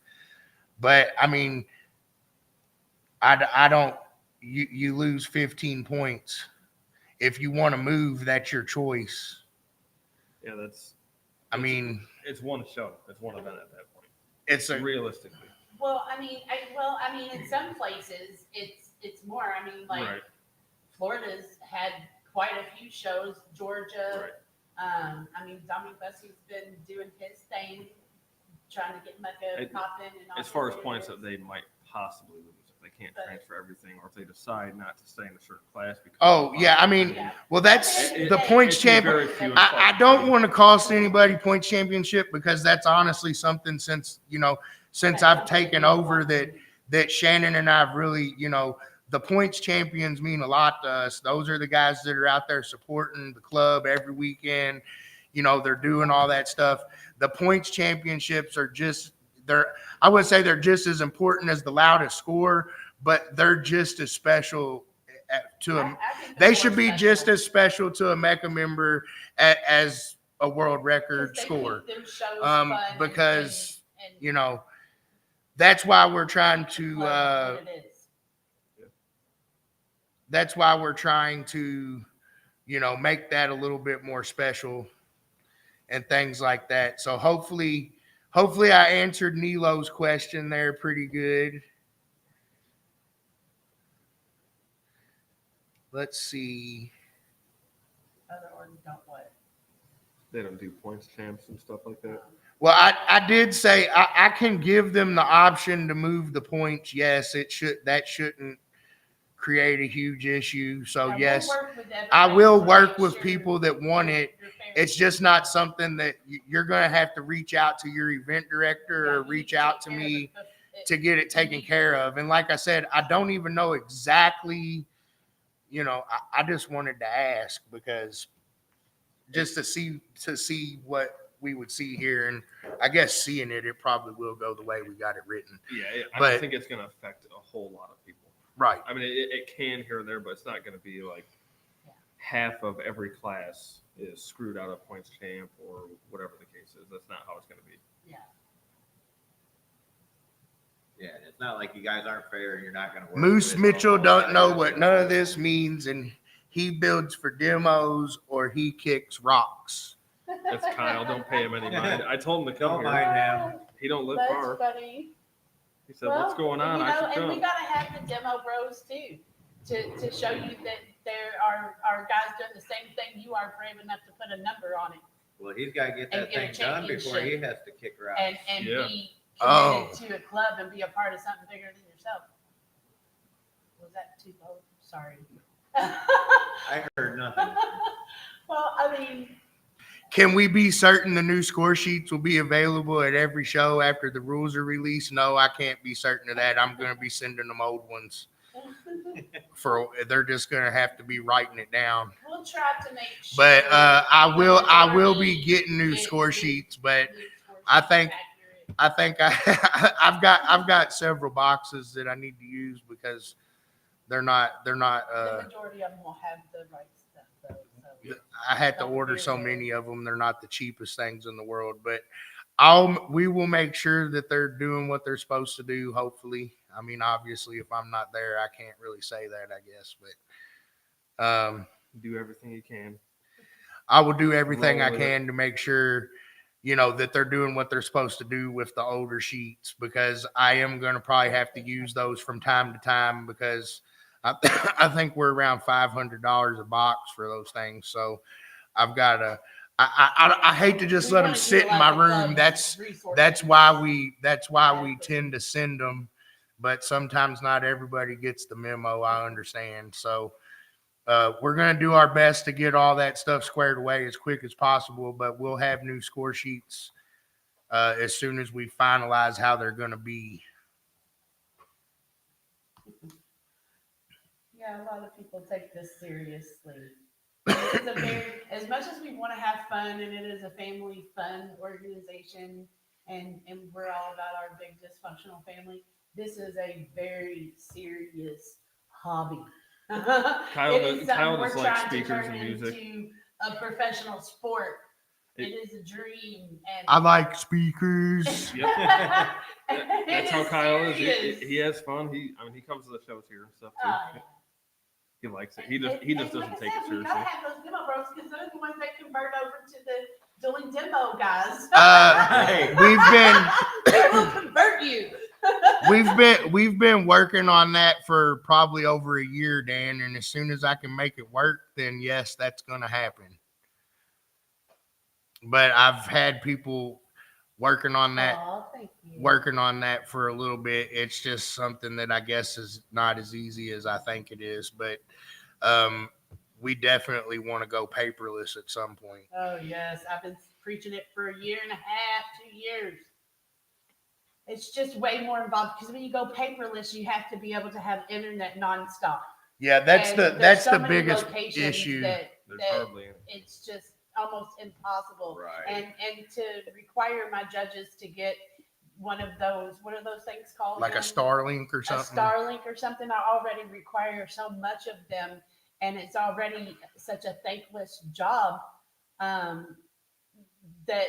But I mean, I don't, you lose 15 points. If you want to move, that's your choice. Yeah, it's one show. It's one event at that point. It's realistically. Well, I mean, in some places it's more. I mean, like Right. Florida's had quite a few shows. Georgia. Right. Dominic Bussey's been doing his thing, trying to get MECA popping. And all As far as those points areas. that they might possibly lose if they can't transfer everything, or if they decide not to stay in a certain class. Well, that's the points champion. I don't want to cost anybody points championship, because that's honestly something since I've taken over that Shannon and I've really, the points champions mean a lot to us. Those are the guys that are out there supporting the club every weekend. They're doing all that stuff. The points championships are I would say they're just as important as the loudest score, but they're just as special to them. They should be just as special to a MECA member as a world record score. Because, that's why we're trying to, make that a little bit more special and things like that. So hopefully I answered Nilo's question there pretty good. Let's see. Other orgs don't what? They don't do points champs and stuff like that. Well, I did say I can give them the option to move the points. Yes, that shouldn't create a huge issue. So yes, I will work with people that want it. It's just not something that you're going to have to reach out to your event director or reach out to me to get it taken care of. And like I said, I don't even know exactly, I just wanted to ask, because just to see what we would see here. And I guess seeing it probably will go the way we got it written. Yeah, I don't think it's going to affect a whole lot of people. Right. It can here and there, but it's not going to be like half of every class is screwed out of points champ or whatever the case is. That's not how it's going to be. Yeah. Yeah, and it's not like you guys aren't fair and you're not going to work. Moose Mitchell don't know what none of this means, and he builds for demos or he kicks rocks. That's Kyle. Don't pay him any mind. I told him to come Don't here. mind him. He don't live That's far. funny. He said, "What's going on? I should And we come." gotta have the demo bros too, to show you that there are guys doing the same thing you are, brave enough to put a number on it Well, he's got to get And that get a thing done before he championship. has to kick rocks. and Yeah. be Oh. committed to a club and be a part of something bigger than yourself. Was that too low? Sorry. I heard nothing. Well, I mean, Can we be certain the new score sheets will be available at every show after the rules are released? No, I can't be certain of that. I'm going to be sending them old ones. They're just going to have to be writing it down. we'll try to make sure. But I will be majority getting new get score the- sheets. But the score I sheets think- accurate. I've got several boxes that I need to use because they're not. The majority of them will have the right stuff though. So. I had to Don't order fear so that. many of them. They're not the cheapest things in the world, but we will make sure that they're doing what they're supposed to do. Hopefully, I mean, obviously, if I'm not there, I can't really say that, I guess, but Do everything you can. I will do everything Roll I with can to make sure, that they're doing what they're supposed to do with the older sheets, because I am going to probably have to use those from time to time because I think we're around $500 a box for those things. So I've got to. I hate to just We let them wanna sit in my utilize the room. club's That's resources. why we tend to send them, but sometimes not everybody gets the memo. I understand. So we're going to do our best to get all that stuff squared away as quick as possible, but we'll have new score sheets as soon as we finalize how they're going to be. Yeah, a lot of people take this seriously. This is a very, as much as we want to have fun, and it is a family fun organization, and we're all about our big dysfunctional family, this is a very serious hobby. Kyle It does- is Kyle something we're does like trying to speakers turn and music. into a professional sport. It- It is a dream, and I like speakers. Yep. It That's how is Kyle is. serious. He has fun. He comes to the shows here and stuff too. Oh, He likes it. He just And doesn't like I take it said, we seriously. gotta have those demo bros because they're the ones that convert over to the doing demo guys. Hey. They will convert you. We've been working on that for probably over a year, Dan, and as soon as I can make it work, then yes, that's going to happen. But I've had people working on that Aw, thank you. for a little bit. It's just something that I guess is not as easy as I think it is, but we definitely want to go paperless at some point. Oh yes, I've been preaching it for a year and a half, 2 years. It's just way more involved because when you go paperless, you have to be able to have internet nonstop. Yeah, that's And the there's so the many biggest locations issue. that There's that hardly any. it's just almost impossible. Right. And to require my judges to get one of those, what are those things called? Like a again? Starlink or A something. Starlink or something. I already require so much of them, and it's already such a thankless job that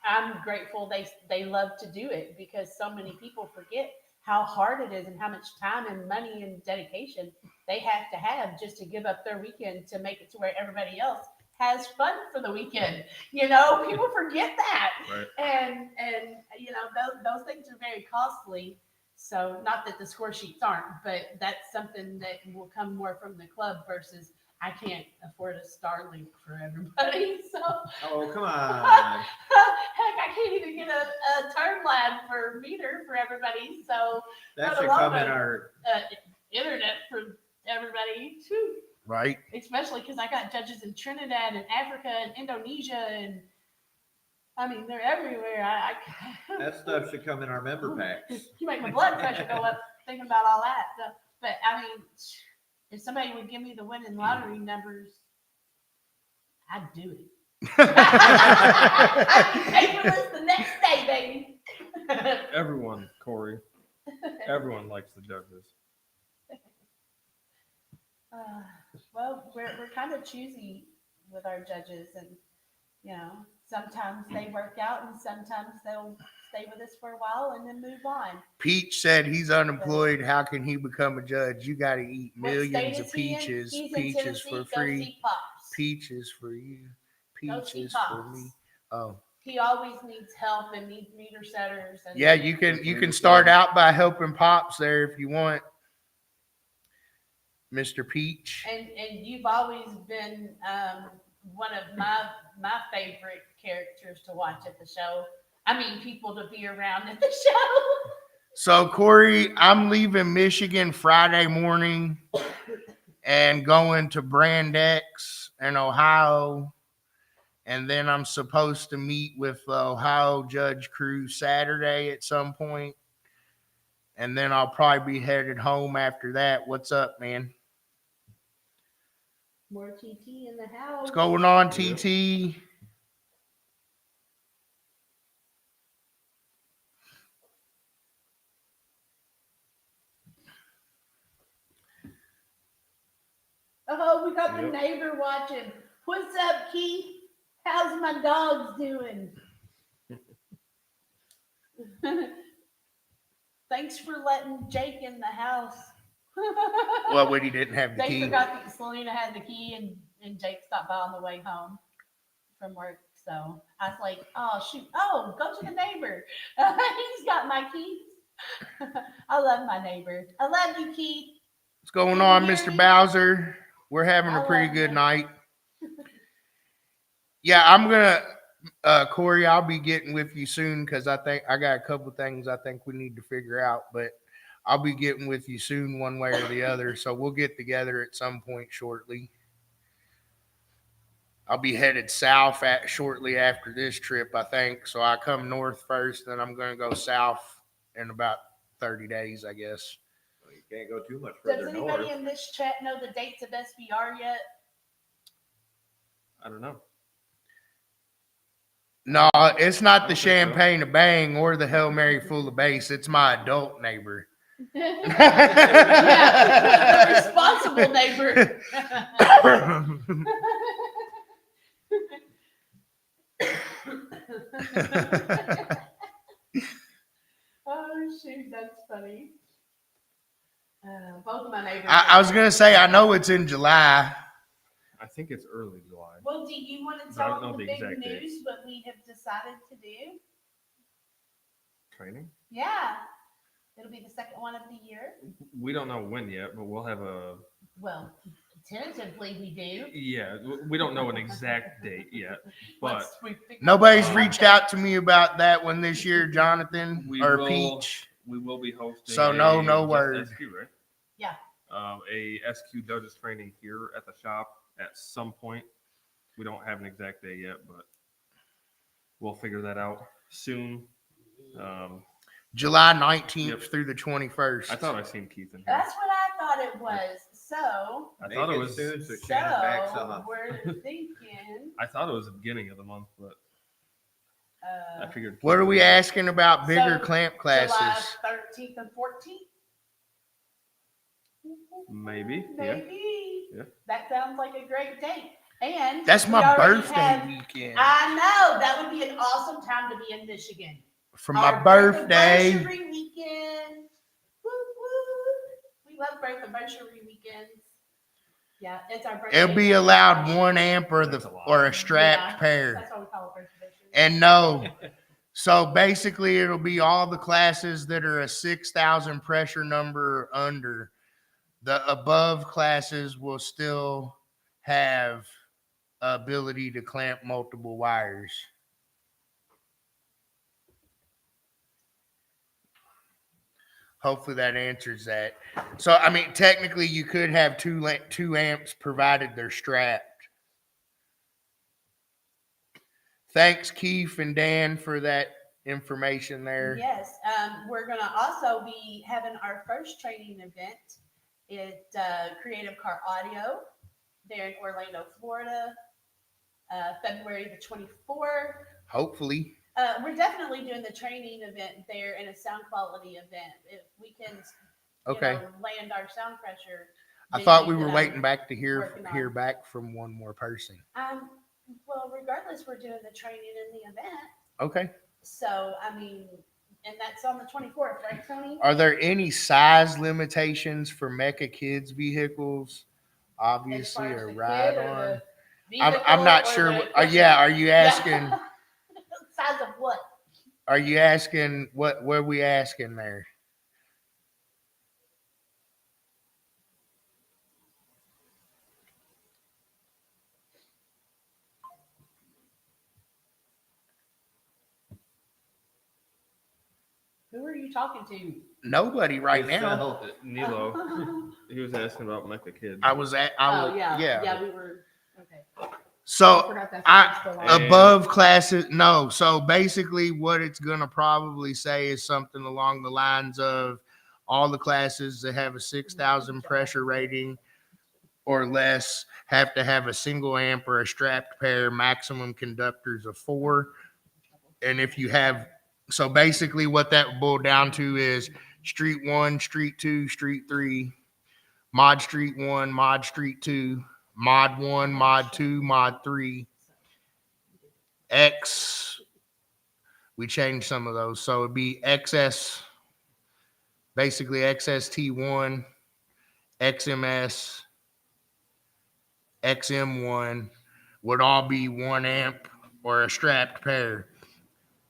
I'm grateful they love to do it because so many people forget how hard it is and how much time and money and dedication they have to have just to give up their weekend to make it to where everybody else has fun for the weekend. People forget that. Right. And those things are very costly. So not that the score sheets aren't, but that's something that will come more from the club versus I can't afford a Starlink for everybody. So Oh, come on. heck, I can't even get a turn lab for meter for everybody. So That Not should alone, come in but- our. internet for everybody too. Right? Especially because I got judges in Trinidad and Africa and Indonesia and I mean they're everywhere. That stuff should come in our member packs. You make my blood pressure go up thinking about all that. So, but I mean, if somebody would give me the winning lottery numbers, I'd do it. I'd be paperless the next day, baby. Everyone, Corey. Everyone likes the judges. Well, we're kind of choosy with our judges, and sometimes they work out, and sometimes they'll stay with us for a while, and then move on. Peach said he's unemployed. How can he become a judge? You got to eat What millions state of is he in? peaches. He's in Peaches Tennessee. for Go free. see Pops. Peaches for you. Go see Peaches for Pops. me. Oh. He always needs help and needs meter setters. And Yeah, you can start out by helping Pops there if you want. Mr. Peach. And you've always been one of my favorite characters to watch at the show. I mean, people to be around at the show. So Corey, I'm leaving Michigan Friday morning and going to Brand X in Ohio. And then I'm supposed to meet with the Ohio Judge Crew Saturday at some point. And then I'll probably be headed home after that. What's up, man? More TT in the house. What's going on, TT? Oh, we got the neighbor watching. What's up, Keith? How's my dogs doing? Thanks for letting Jake in the house. Well, when he didn't have the They key. forgot that Selena had the key, and Jake stopped by on the way home from work. So I was like, oh, shoot. Oh, go to the neighbor. He's got my keys. I love my neighbor. I love you, Keith. What's going Can you on, hear Mr. me? Bowser? We're having a I pretty love good you. night. Yeah, I'm gonna Corey, I'll be getting with you soon because I think I got a couple things I think we need to figure out, but I'll be getting with you soon one way or the other. So we'll get together at some point shortly. I'll be headed south shortly after this trip, I think. So I come north first, then I'm gonna go south in about 30 days, I guess. Well, you can't go too much Does further anybody north. in this chat know the dates of SBR yet? I don't know. No, it's not the don't think so. champagne to bang or the Hail Mary full of bass. It's my adult neighbor. Yeah, the responsible neighbor. Oh shoot, that's funny. Both of my neighbors. I was gonna say I know it's in July. I think it's early July. Well, do you want to But I don't tell know them the the big exact date. news? What we have decided to do? Training? Yeah, it'll be the second one of the year. We don't know when yet, but we'll have a. Well, tentatively we do. Yeah, we don't know an exact date yet, but Once we figure Nobody's out reached the out to me about that one this year, Jonathan We or will- Peach. we will be hosting. So no just word. SQ, right? Yeah. A SQ judges training here at the shop at some point. We don't have an exact day yet, but we'll figure that out soon. July 19th Yep. through the 21st. I thought I seen Keith in here. That's what I thought it was. So, I Make thought it was. soon so Shannon's back some so up. we're thinking. I thought it was the beginning of the month, but I figured. What are we asking about bigger So, clamp July classes? 13th and 14th. Maybe. Yeah. Maybe. Yeah. That sounds like a great date. And That's we my already birthday have- weekend. I know that would be an awesome time to be in Michigan. For my Our birth birthday. anniversary weekend. Woo, woo. We love birth anniversary weekends. Yeah, it's our birthday. It'll be allowed 1 amp or That's a lot. a strapped Yeah, pair. That's why we call it birth anniversary. And no. So basically it'll be all the classes that are a 6,000 pressure number or under. The above classes will still have ability to clamp multiple wires. Hopefully that answers that. So, I mean, technically you could have two amps provided they're strapped. Thanks, Keith and Dan, for that information there. Yes, we're gonna also be having our first training event at Creative Car Audio there in Orlando, Florida, February the 24th. Hopefully. We're definitely doing the training event there and a sound quality event. If we can, Okay. land our sound pressure. I thought we venues were that waiting I'm back to hear working on. back from one more person. Well, regardless, we're doing the training and the event. Okay. So, I mean, and that's on the 24th, right, Tony? Are there any size limitations for MECA kids vehicles? As Obviously, far as or the ride kid or on? the I'm vehicle not or sure. the Yeah, are you Yeah. asking? Size of what? Are you asking what? What are we asking there? Who are you talking to? Nobody right now. Yourself. Nilo, he was asking about Mecha Kids. I was at. I was. Oh, yeah. Yeah. Yeah, we were. Okay. I So forgot that's I what's still on. And- above classes. No. So basically, what it's gonna probably say is something along the lines of all the classes that have a 6,000 pressure rating or less have to have a single amp or a strapped pair, maximum conductors of 4. And if you have, so basically what that boiled down to is street 1, street 2, street 3, mod street 1, mod street 2, mod 1, mod 2, mod 3, X. We changed some of those. So it'd be XS, basically XST1, XMS, XM1 would all be 1 amp or a strapped pair.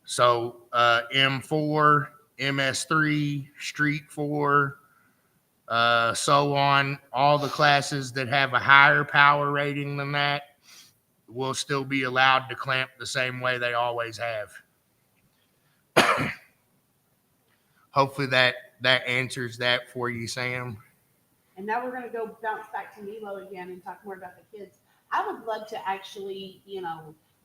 So M4, MS3, Street 4, so on. All the classes that have a higher power rating than that will still be allowed to clamp the same way they always have. Hopefully that answers that for you, Sam. And now we're going to go bounce back to Nilo again and talk more about the kids. I would love to actually,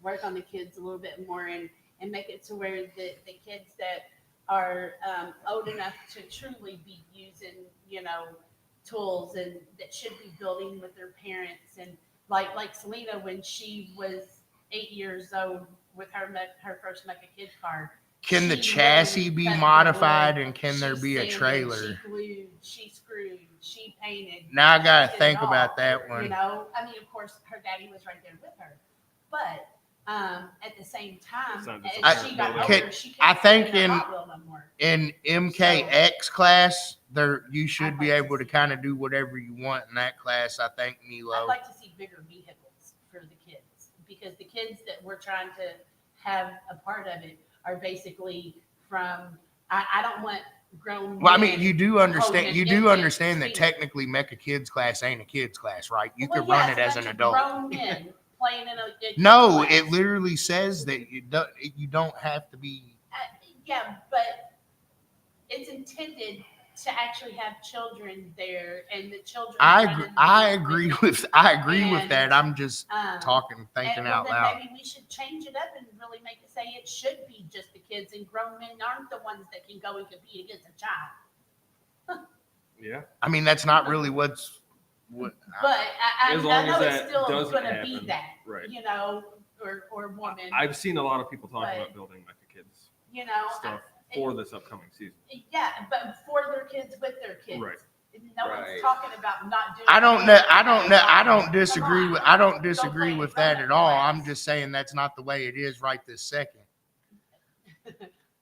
work on the kids a little bit more and make it to where the kids that are old enough to truly be using, tools and that should be building with their parents. And like Selena, when she was 8 years old with her first Mecha Kid car. Can the She chassis literally be cut the modified wood. and can there She be a sanded, trailer? She glued, she screwed, she painted. Now I gotta She did think it all, about that one. I mean, of course, her daddy was right there with her, but at the same time, It's not just as a she got building. older, she I couldn't think stand in- a Hot Wheel no more. In MKX class, there you should I'd be like to able to see kind of do whatever you want in that class. I think I'd Nilo. like to see bigger vehicles for the kids because the kids that we're trying to have a part of it are basically from. I don't want grown. Well, I mean, men you do understand. holding You an do infant understand that between- technically Mecha Kids class ain't a kids class, right? You Well, could run yeah, it it's as a an bunch of adult. Grown men playing in a kid's No, class. it literally says that you don't have to be. Yeah, but it's intended to actually have children there, and the children. I agree with And, that. I'm just thinking thinking out loud. Maybe we should change it up and really make it say it should be just the kids, and grown men aren't the ones that can go and compete against a child. Yeah. I mean, that's not really what. But I As long know as it's that still doesn't going to be happen, that, right. or woman, I've seen a lot of people talking But- about building Mecha Kids stuff I- for this upcoming season. yeah, but for their kids with their kids. Right. No Right. one's talking about not doing. I don't know. I don't Come disagree on. with. I don't Don't disagree play with in front that of at all. class. I'm just saying that's not the way it is right this second.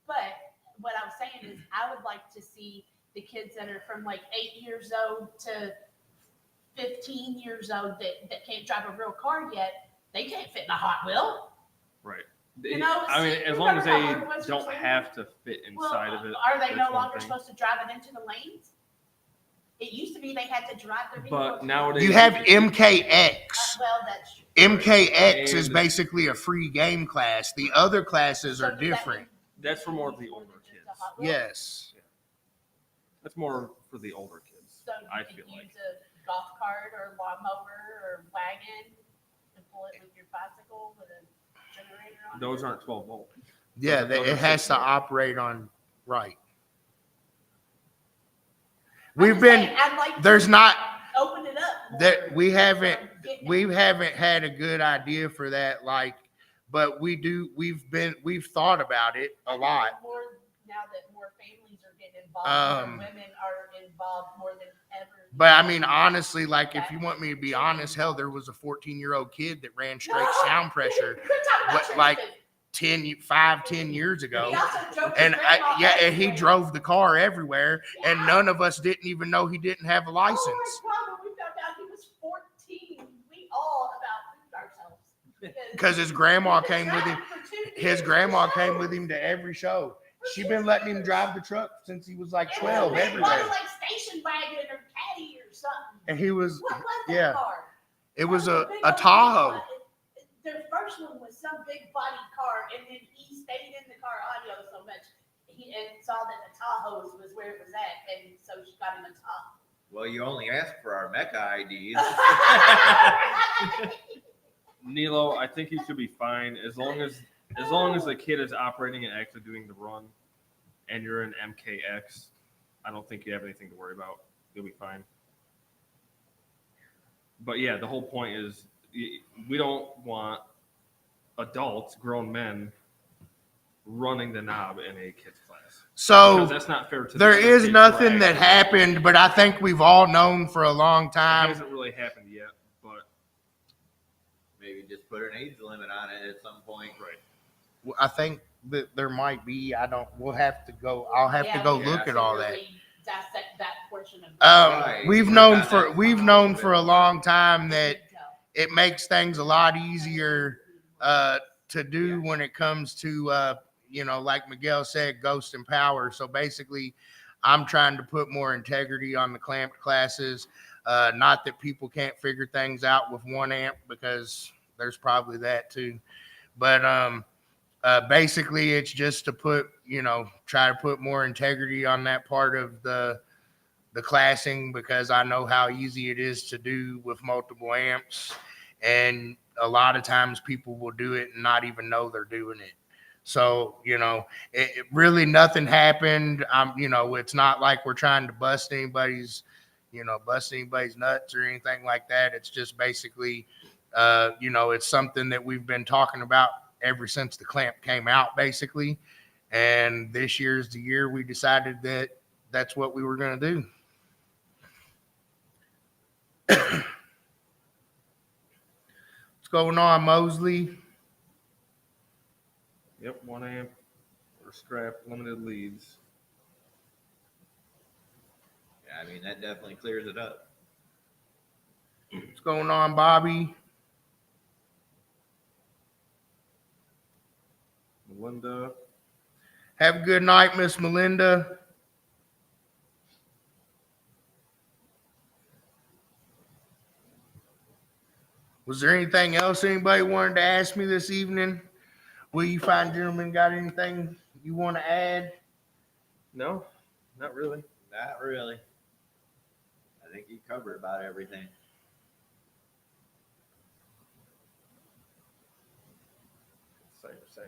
But what I'm saying is, I would like to see the kids that are from like 8 years old to 15 years old that can't drive a real car yet. They can't fit in a Hot Wheel. Right. You know, I mean, see, as long as remember how they hard it was for don't Selena? have to fit Well, inside of it. are they no that's one longer thing. supposed to drive it into the lanes? It used to be they had to drive their vehicle. But to- nowadays You have Uh, MKX. well, that's true. MKX is And- basically a free game class. The other classes So are does that different. mean That's for more of the it's older just a kids. Hot Wheel? Yes. That's more for the older kids. So I you could feel like. use a golf cart or lawnmower or wagon and pull it with your bicycle with a generator on it. Those aren't 12 volt. Yeah, Those are it has to 6 volt. operate on right. I'm We've just been saying, I'd like to there's not open it up more that we haven't from getting we out. haven't had a good idea for that, like, but we've thought about it a I think lot. more now that more families are getting involved, Um, more women are involved more than ever. But I mean, honestly, like, if you want me to be honest, hell, there was a 14-year-old kid that ran straight sound pressure Quit talking about what, like, Tristan. 10 years ago. He also drove his And grandma and he everywhere. drove the car everywhere, and Yeah. none of us didn't even know he didn't have a license. Oh my God, when we found out he was 14, we all about pooped ourselves. Because his grandma he came with him. drive for 2 years His to grandma came shows. with him to every show. For She 2 been letting him years. drive the truck since he was like It 12 was a big everywhere. bloody, like station wagon or caddy or something. And he was, What was that yeah, car? it was That a big old Tahoe. big one. The first one was some big body car, and then he stayed in the car audio so much, and saw that the Tahoe was where it was at, and so she got him a Tahoe. Well, you only asked for our MECA IDs. Nilo, I think he should be fine as long as the kid is operating and actually doing the run, and you're in MKX. I don't think you have anything to worry about. You'll be fine. But yeah, the whole point is we don't want adults, grown men, running the knob in a kid's class. So Because that's not fair to the there other is kids nothing who are that actually- happened, but I think we've all known for a long It time. hasn't really happened yet, but Maybe just put an age limit on it at some point. right. I think that there might be. We'll have to go. I'll have to go we look have at to all that. Really dissect that portion of Right. We've Work known on for that we've file known a little for a bit long time that it makes things a lot easier to do when it comes to like Miguel said, ghost and power. So basically, I'm trying to put more integrity on the clamped classes. Not that people can't figure things out with 1 amp, because there's probably that too. But basically, it's just to try to put more integrity on that part of the classing, because I know how easy it is to do with multiple amps, and a lot of times people will do it and not even know they're doing it. So it really nothing happened. It's not like we're trying to bust anybody's nuts or anything like that. It's just basically it's something that we've been talking about ever since the clamp came out, basically. And this year's the year we decided that that's what we were going to do. What's going on, Mosley? Yep, 1 amp or scrap limited leads. Yeah, I mean, that definitely clears it up. What's going on, Bobby? Melinda. Have a good night, Miss Melinda. Was there anything else anybody wanted to ask me this evening? Will you fine gentlemen got anything you want to add? No, not really. Not really. I think you covered about everything. Same.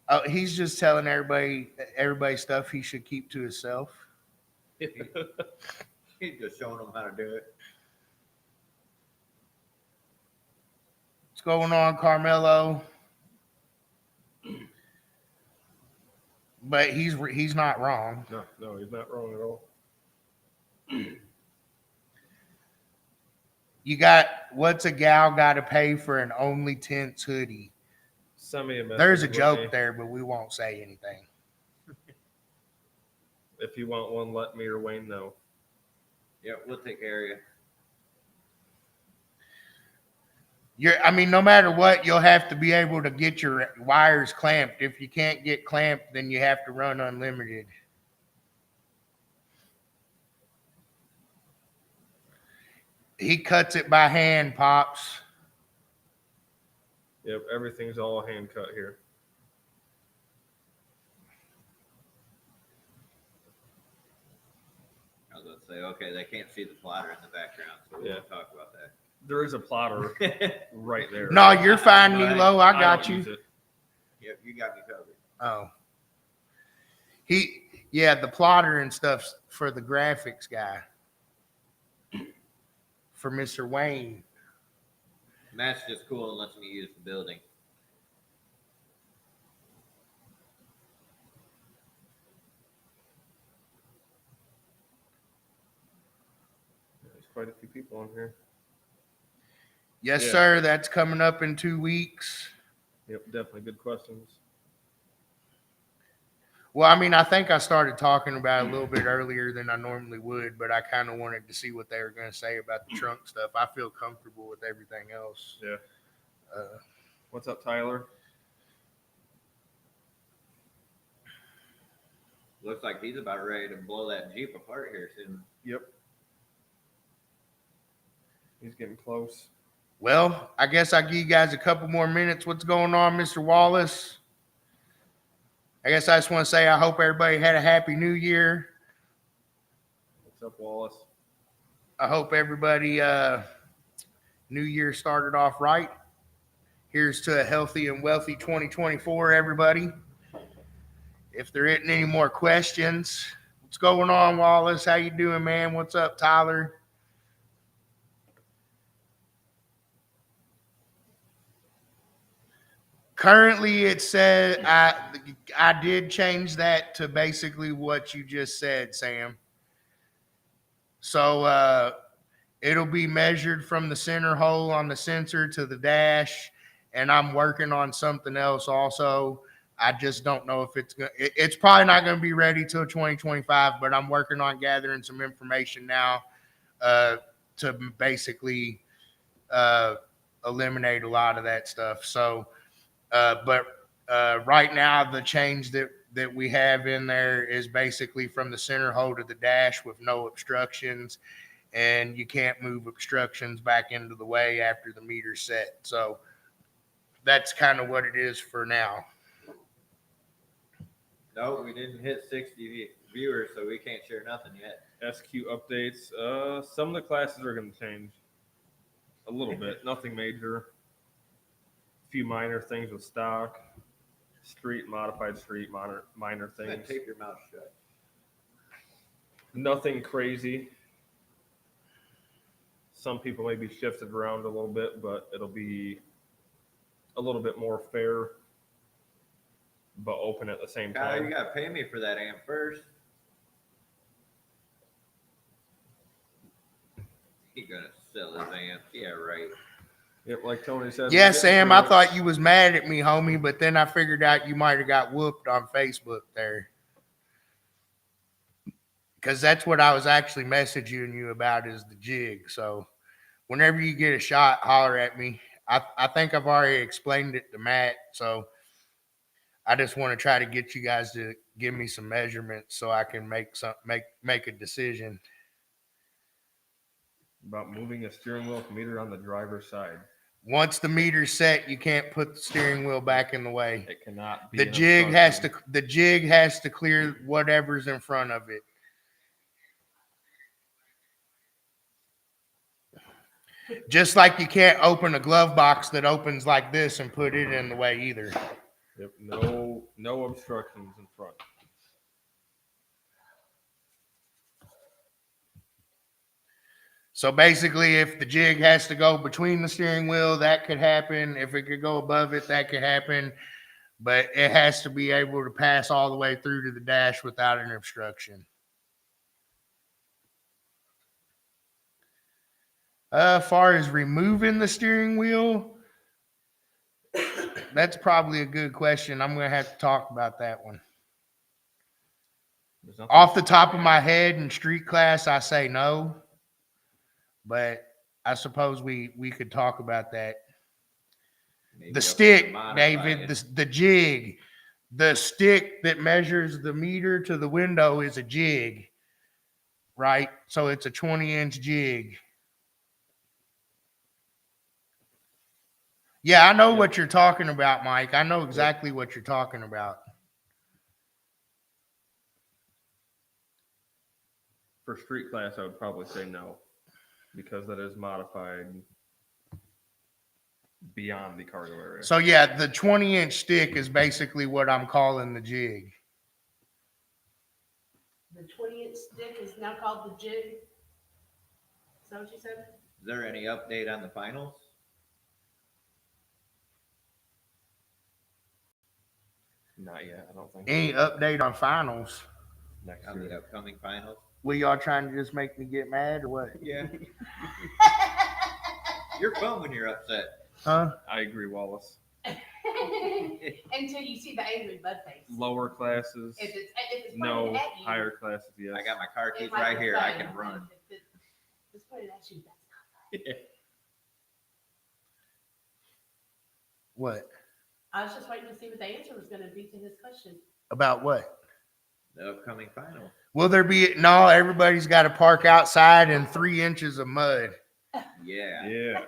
Oh, he's just telling everybody stuff he should keep to himself. He's just showing them how to do it. What's going on, Carmelo? But he's not wrong. No, he's not wrong at all. What's a gal got to pay for an Only Tents hoodie? Send me a message. There's a Whitney. joke there, but we won't say anything. If you want one, let me or Wayne know. Yep, we'll take care of you. No matter what, you'll have to be able to get your wires clamped. If you can't get clamped, then you have to run unlimited. He cuts it by hand, Pops. Yep, everything's all hand cut here. I was going to say, okay, they can't see the plotter in the background, so we won't talk about that. There is a plotter right there. No, you're fine, Right. Nilo. I got don't you. use it. Yep, you got me covered. Oh. The plotter and stuff's for the graphics guy. For Mr. Wayne. Matt's just cool and lets me use the building. There's quite a few people on here. Yes, Yeah. sir. That's coming up in 2 weeks. Yep, definitely good questions. Well, I mean, I think I started talking about it a little bit earlier than I normally would, but I kind of wanted to see what they were going to say about the trunk stuff. I feel comfortable with everything else. Yeah. Uh, What's up, Tyler? Looks like he's about ready to blow that Jeep apart here soon. Yep. He's getting close. well, I guess I'll give you guys a couple more minutes. What's going on, Mr. Wallace? I guess I just want to say I hope everybody had a happy new year. What's up, Wallace? I hope everybody new year started off right. Here's to a healthy and wealthy 2024, everybody. If there isn't any more questions, what's going on, Wallace? How you doing, man? What's up, Tyler? Currently, it says I did change that to basically what you just said, Sam. So it'll be measured from the center hole on the sensor to the dash, and I'm working on something else also. I just don't know if it's probably not going to be ready till 2025, but I'm working on gathering some information now to basically eliminate a lot of that stuff. So, but right now the change that we have in there is basically from the center hole to the dash with no obstructions, and you can't move obstructions back into the way after the meter's set. So that's kind of what it is for now. No, we didn't hit 60 viewers, so we can't share nothing yet. SQ updates. Some of the classes are going to change a little bit. Nothing major. A few minor things with stock, street, modified street, minor Go ahead, things. tape your mouth shut. Nothing crazy. Some people may be shifted around a little bit, but it'll be a little bit more fair, but open at the same Kyle, time. you gotta pay me for that amp first. He gonna sell his amp. Yeah, right. Yep, like Tony said. Yeah, we're getting Sam, through I it. thought you was mad at me, homie, but then I figured out you might have got whooped on Facebook there. Because that's what I was actually messaging you about is the jig. So whenever you get a shot, holler at me. I think I've already explained it to Matt. So I just want to try to get you guys to give me some measurements so I can make a decision. About moving a steering wheel meter on the driver's side. Once the meter's set, you can't put the steering wheel back in the way. It cannot be. The an jig has to clear whatever's in front of it. Just like you can't open a glove box that opens like this and put it in the way either. Yep, no obstructions in front. So basically, if the jig has to go between the steering wheel, that could happen. If it could go above it, that could happen. But it has to be able to pass all the way through to the dash without an obstruction. As far as removing the steering wheel, that's probably a good question. I'm going to have to talk about that one. There's nothing- Off the top of my head in street class, I say no. But I suppose we could talk about that. Maybe The up stick, to modify David, it. the jig, the stick that measures the meter to the window is a jig, right? So it's a 20-inch jig. Yeah, I know what you're talking about, Mike. I know exactly what you're talking about. For street class, I would probably say no, because that is modified beyond the cargo area. So yeah, the 20-inch stick is basically what I'm calling the jig. The 20-inch stick is now called the jig. Is that what you said? Is there any update on the finals? Not yet, I don't think. Any update on finals? Next On the year. upcoming finals? Were y'all trying to just make me get mad or what? Yeah. You're fun when you're upset. Huh? I agree, Wallace. Until you see the angry bud face. Lower classes, If it's no. pointed at you, Higher classes, yes. I got my car it keys might right be here. I fun, can run. but if it's pointed at you, that's not fun. What? I was just waiting to see what the answer was going to be to his question. About what? The upcoming final. Will there be no? Everybody's got to park outside in 3 inches of mud. Yeah. Yeah.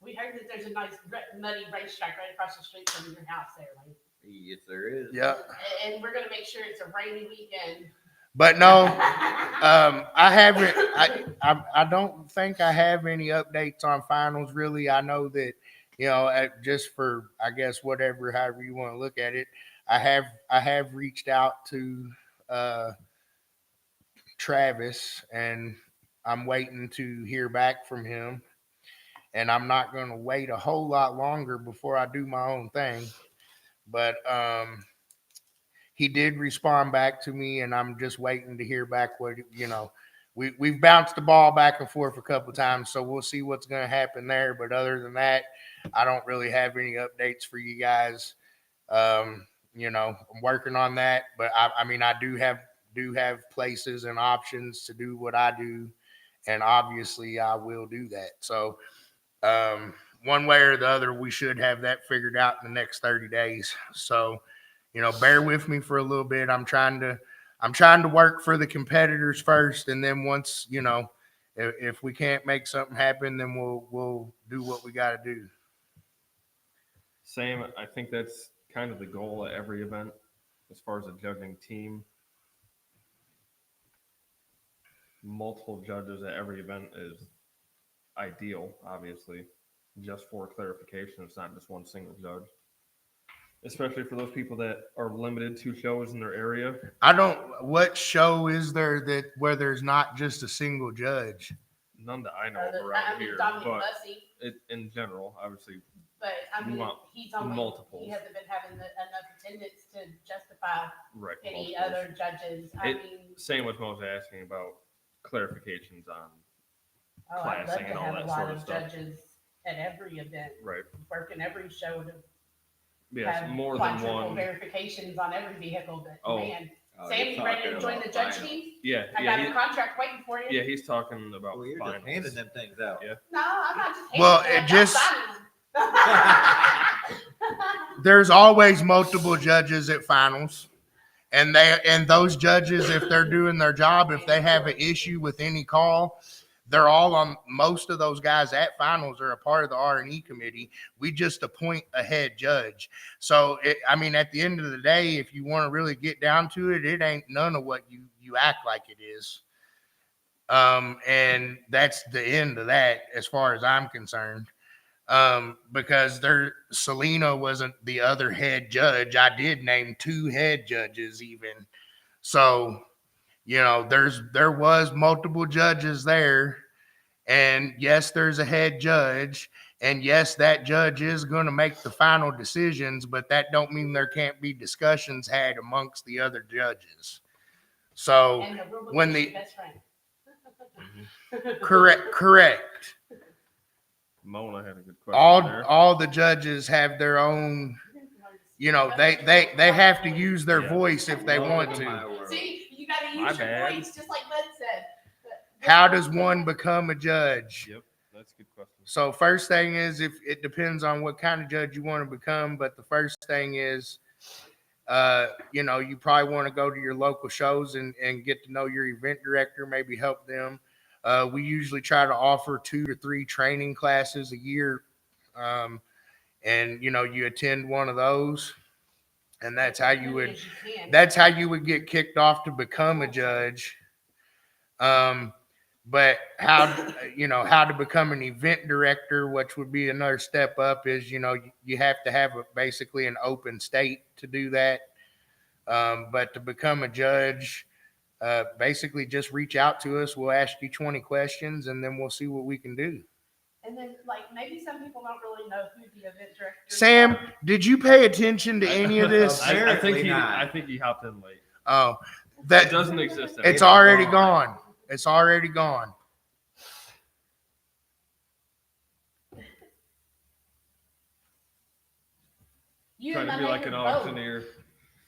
We heard that there's a nice muddy racetrack right across the street from your house there, Lane. Yes, there is. Yeah, And we're going to make sure it's a rainy weekend. but no, I haven't. I don't think I have any updates on finals. Really, I know that just for I guess whatever, however you want to look at it, I have reached out to Travis, and I'm waiting to hear back from him. And I'm not going to wait a whole lot longer before I do my own thing. But he did respond back to me, and I'm just waiting to hear back what we've bounced the ball back and forth a couple times, so we'll see what's going to happen there. But other than that, I don't really have any updates for you guys. I'm working on that, but I mean, I do have places and options to do what I do, and obviously I will do that. So one way or the other, we should have that figured out in the next 30 days. So, bear with me for a little bit. I'm trying to work for the competitors first. And then once, if we can't make something happen, then we'll do what we got to do. Same. I think that's kind of the goal at every event as far as a judging team. Multiple judges at every event is ideal, obviously, just for clarification. It's not just one single judge, especially for those people that are limited to shows in their area. What show is there where there's not just a single judge? None that I know of around here, but in general, obviously. But I mean, he's only multiples. He hasn't been having enough attendance to justify any multiples. other judges. Same with Mo's asking about clarifications on I'd love classing to and all have that a lot sort of of stuff. judges at every event, Right. working every show to Yes, have more than quadruple one. verifications on every vehicle. But Oh. man, Oh, Sam, you're you ready to talking join about the judge finals. team? Yeah, I got a contract waiting for you. yeah, he's talking about Well, you're finals. just handing them things out. Yeah. No, I'm not just. Well, handing it them, I'm just- signing them. There's always multiple judges at finals. And those judges, if they're doing their job, if they have an issue with any call, they're all on. Most of those guys at finals are a part of the R&E committee. We just appoint a head judge. So, at the end of the day, if you want to really get down to it, it ain't none of what you act like it is. And that's the end of that as far as I'm concerned. Because Selena wasn't the other head judge. I did name 2 head judges even. So, there was multiple judges there, and yes, there's a head judge, and yes, that judge is going to make the final decisions, but that don't mean there can't be discussions had amongst the other judges. So And the rule book when is the- your best friend. correct. Mona had a good question there. All the judges have their own, they have to use their Yeah. voice if they want to. See, you got to My use your bad. voice, just like Bud said. How does one become a judge? Yep, that's a good question. So first thing is, if it depends on what kind of judge you want to become, but the first thing is, you probably want to go to your local shows and get to know your event director, maybe help them. We usually try to offer 2 to 3 training classes a year. And you attend one of those, and that's how you would get kicked off to become a judge. But how to become an event director, which would be another step up, is you have to have basically an open state to do that. But to become a judge, basically just reach out to us. We'll ask you 20 questions, and then we'll see what we can do. And then, maybe some people don't really know who the event director is. Sam, did you pay attention to any of this? I think he Apparently not. hopped in late. Oh, It that doesn't exist anymore. it's already gone. It's already gone. You Trying and to my be like neighbor an both. auctioneer.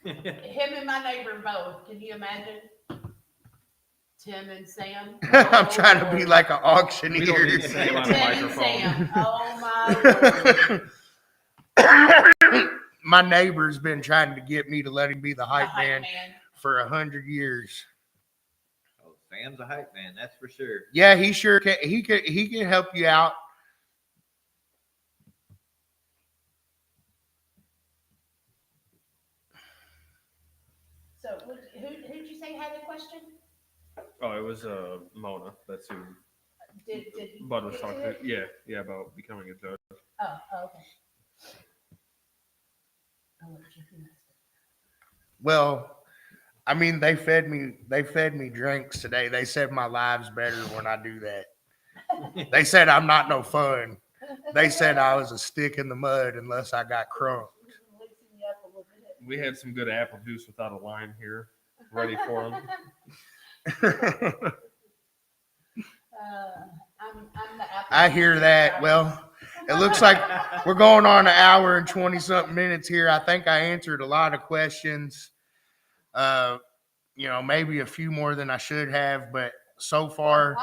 Him and my neighbor both. Can you imagine? Tim and Sam. I'm Oh, trying to be Lord. like an We don't auctioneer. need Sam on a Tim and microphone. Sam. Oh my Lord. My neighbor's been trying to get me to let him be the The hype man man. for 100 years. Oh, Sam's a hype man, that's for sure. Yeah, he sure can. He can help you out. So who'd you say had a question? Oh, it was Mona. That's who Did you Bud was get to talking it? to. Yeah, about becoming a judge. Oh, okay. I'll let you finish. Well, I mean, they fed me drinks today. They said my life's better when I do that. They said I'm not no fun. They said I was a stick in the mud unless I got crunk. Loosen you up a little bit. We had some good apple juice without a lime here, ready for him. I'm the apple. I hear that. Well, it looks like we're going on an hour and 20 something minutes here. I think I answered a lot of questions. Maybe a few more than I should have, but so far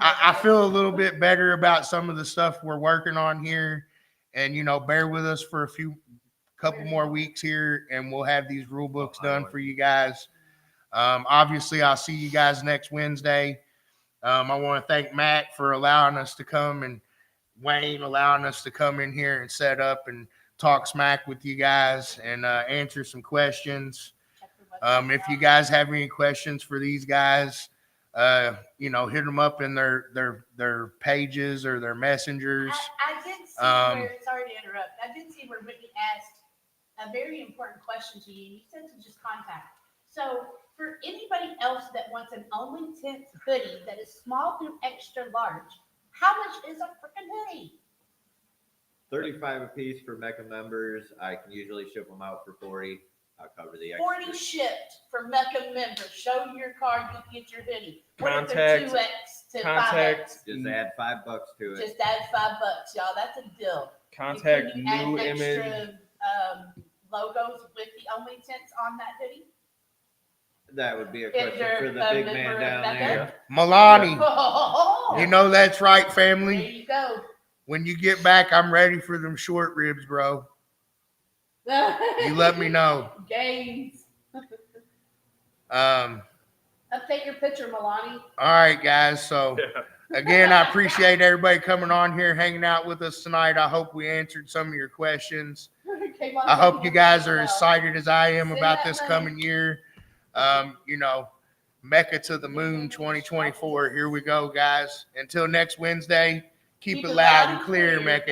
I feel a little bit better about some of the stuff we're working on here. And bear with us for a couple more weeks here, and we'll have these rule books done for you guys. Obviously, I'll see you guys next Wednesday. I want to thank Matt for allowing us to come, and Wayne allowing us to come in here and set up and talk smack with you guys and answer some questions. If you guys have any questions for these guys, hit them up in their pages or their messengers. I did see where, sorry to interrupt, I did see where Whitney asked a very important question to you. You said to just contact. So for anybody else that wants an only tint hoodie that is small through extra large, how much is a freaking hoodie? 35 a piece for MECA members. I can usually ship them out for 40. I'll cover the extra. 40 shipped for MECA members. Show your card, you get your hoodie. Contact- 2X to Contact 5X. Just add $5 to it. Just add $5, y'all. That's a deal. Contact Can you add New extra, Image. logos with the only tints on that hoodie? That would be a If question you're for the a big member man of down MECA. there. Milani, Oh, you know that's right, there family. you go. When you get back, I'm ready for them short ribs, bro. You let me know. Games. Update Update your picture, Milani. All right, guys. So again, I appreciate everybody coming on here, hanging out with us tonight. I hope we answered some of your questions. I hope you guys are as excited as I am about this coming year. MECA to the moon 2024. Here we go, guys. Until next Wednesday, keep it loud and clear, MECA.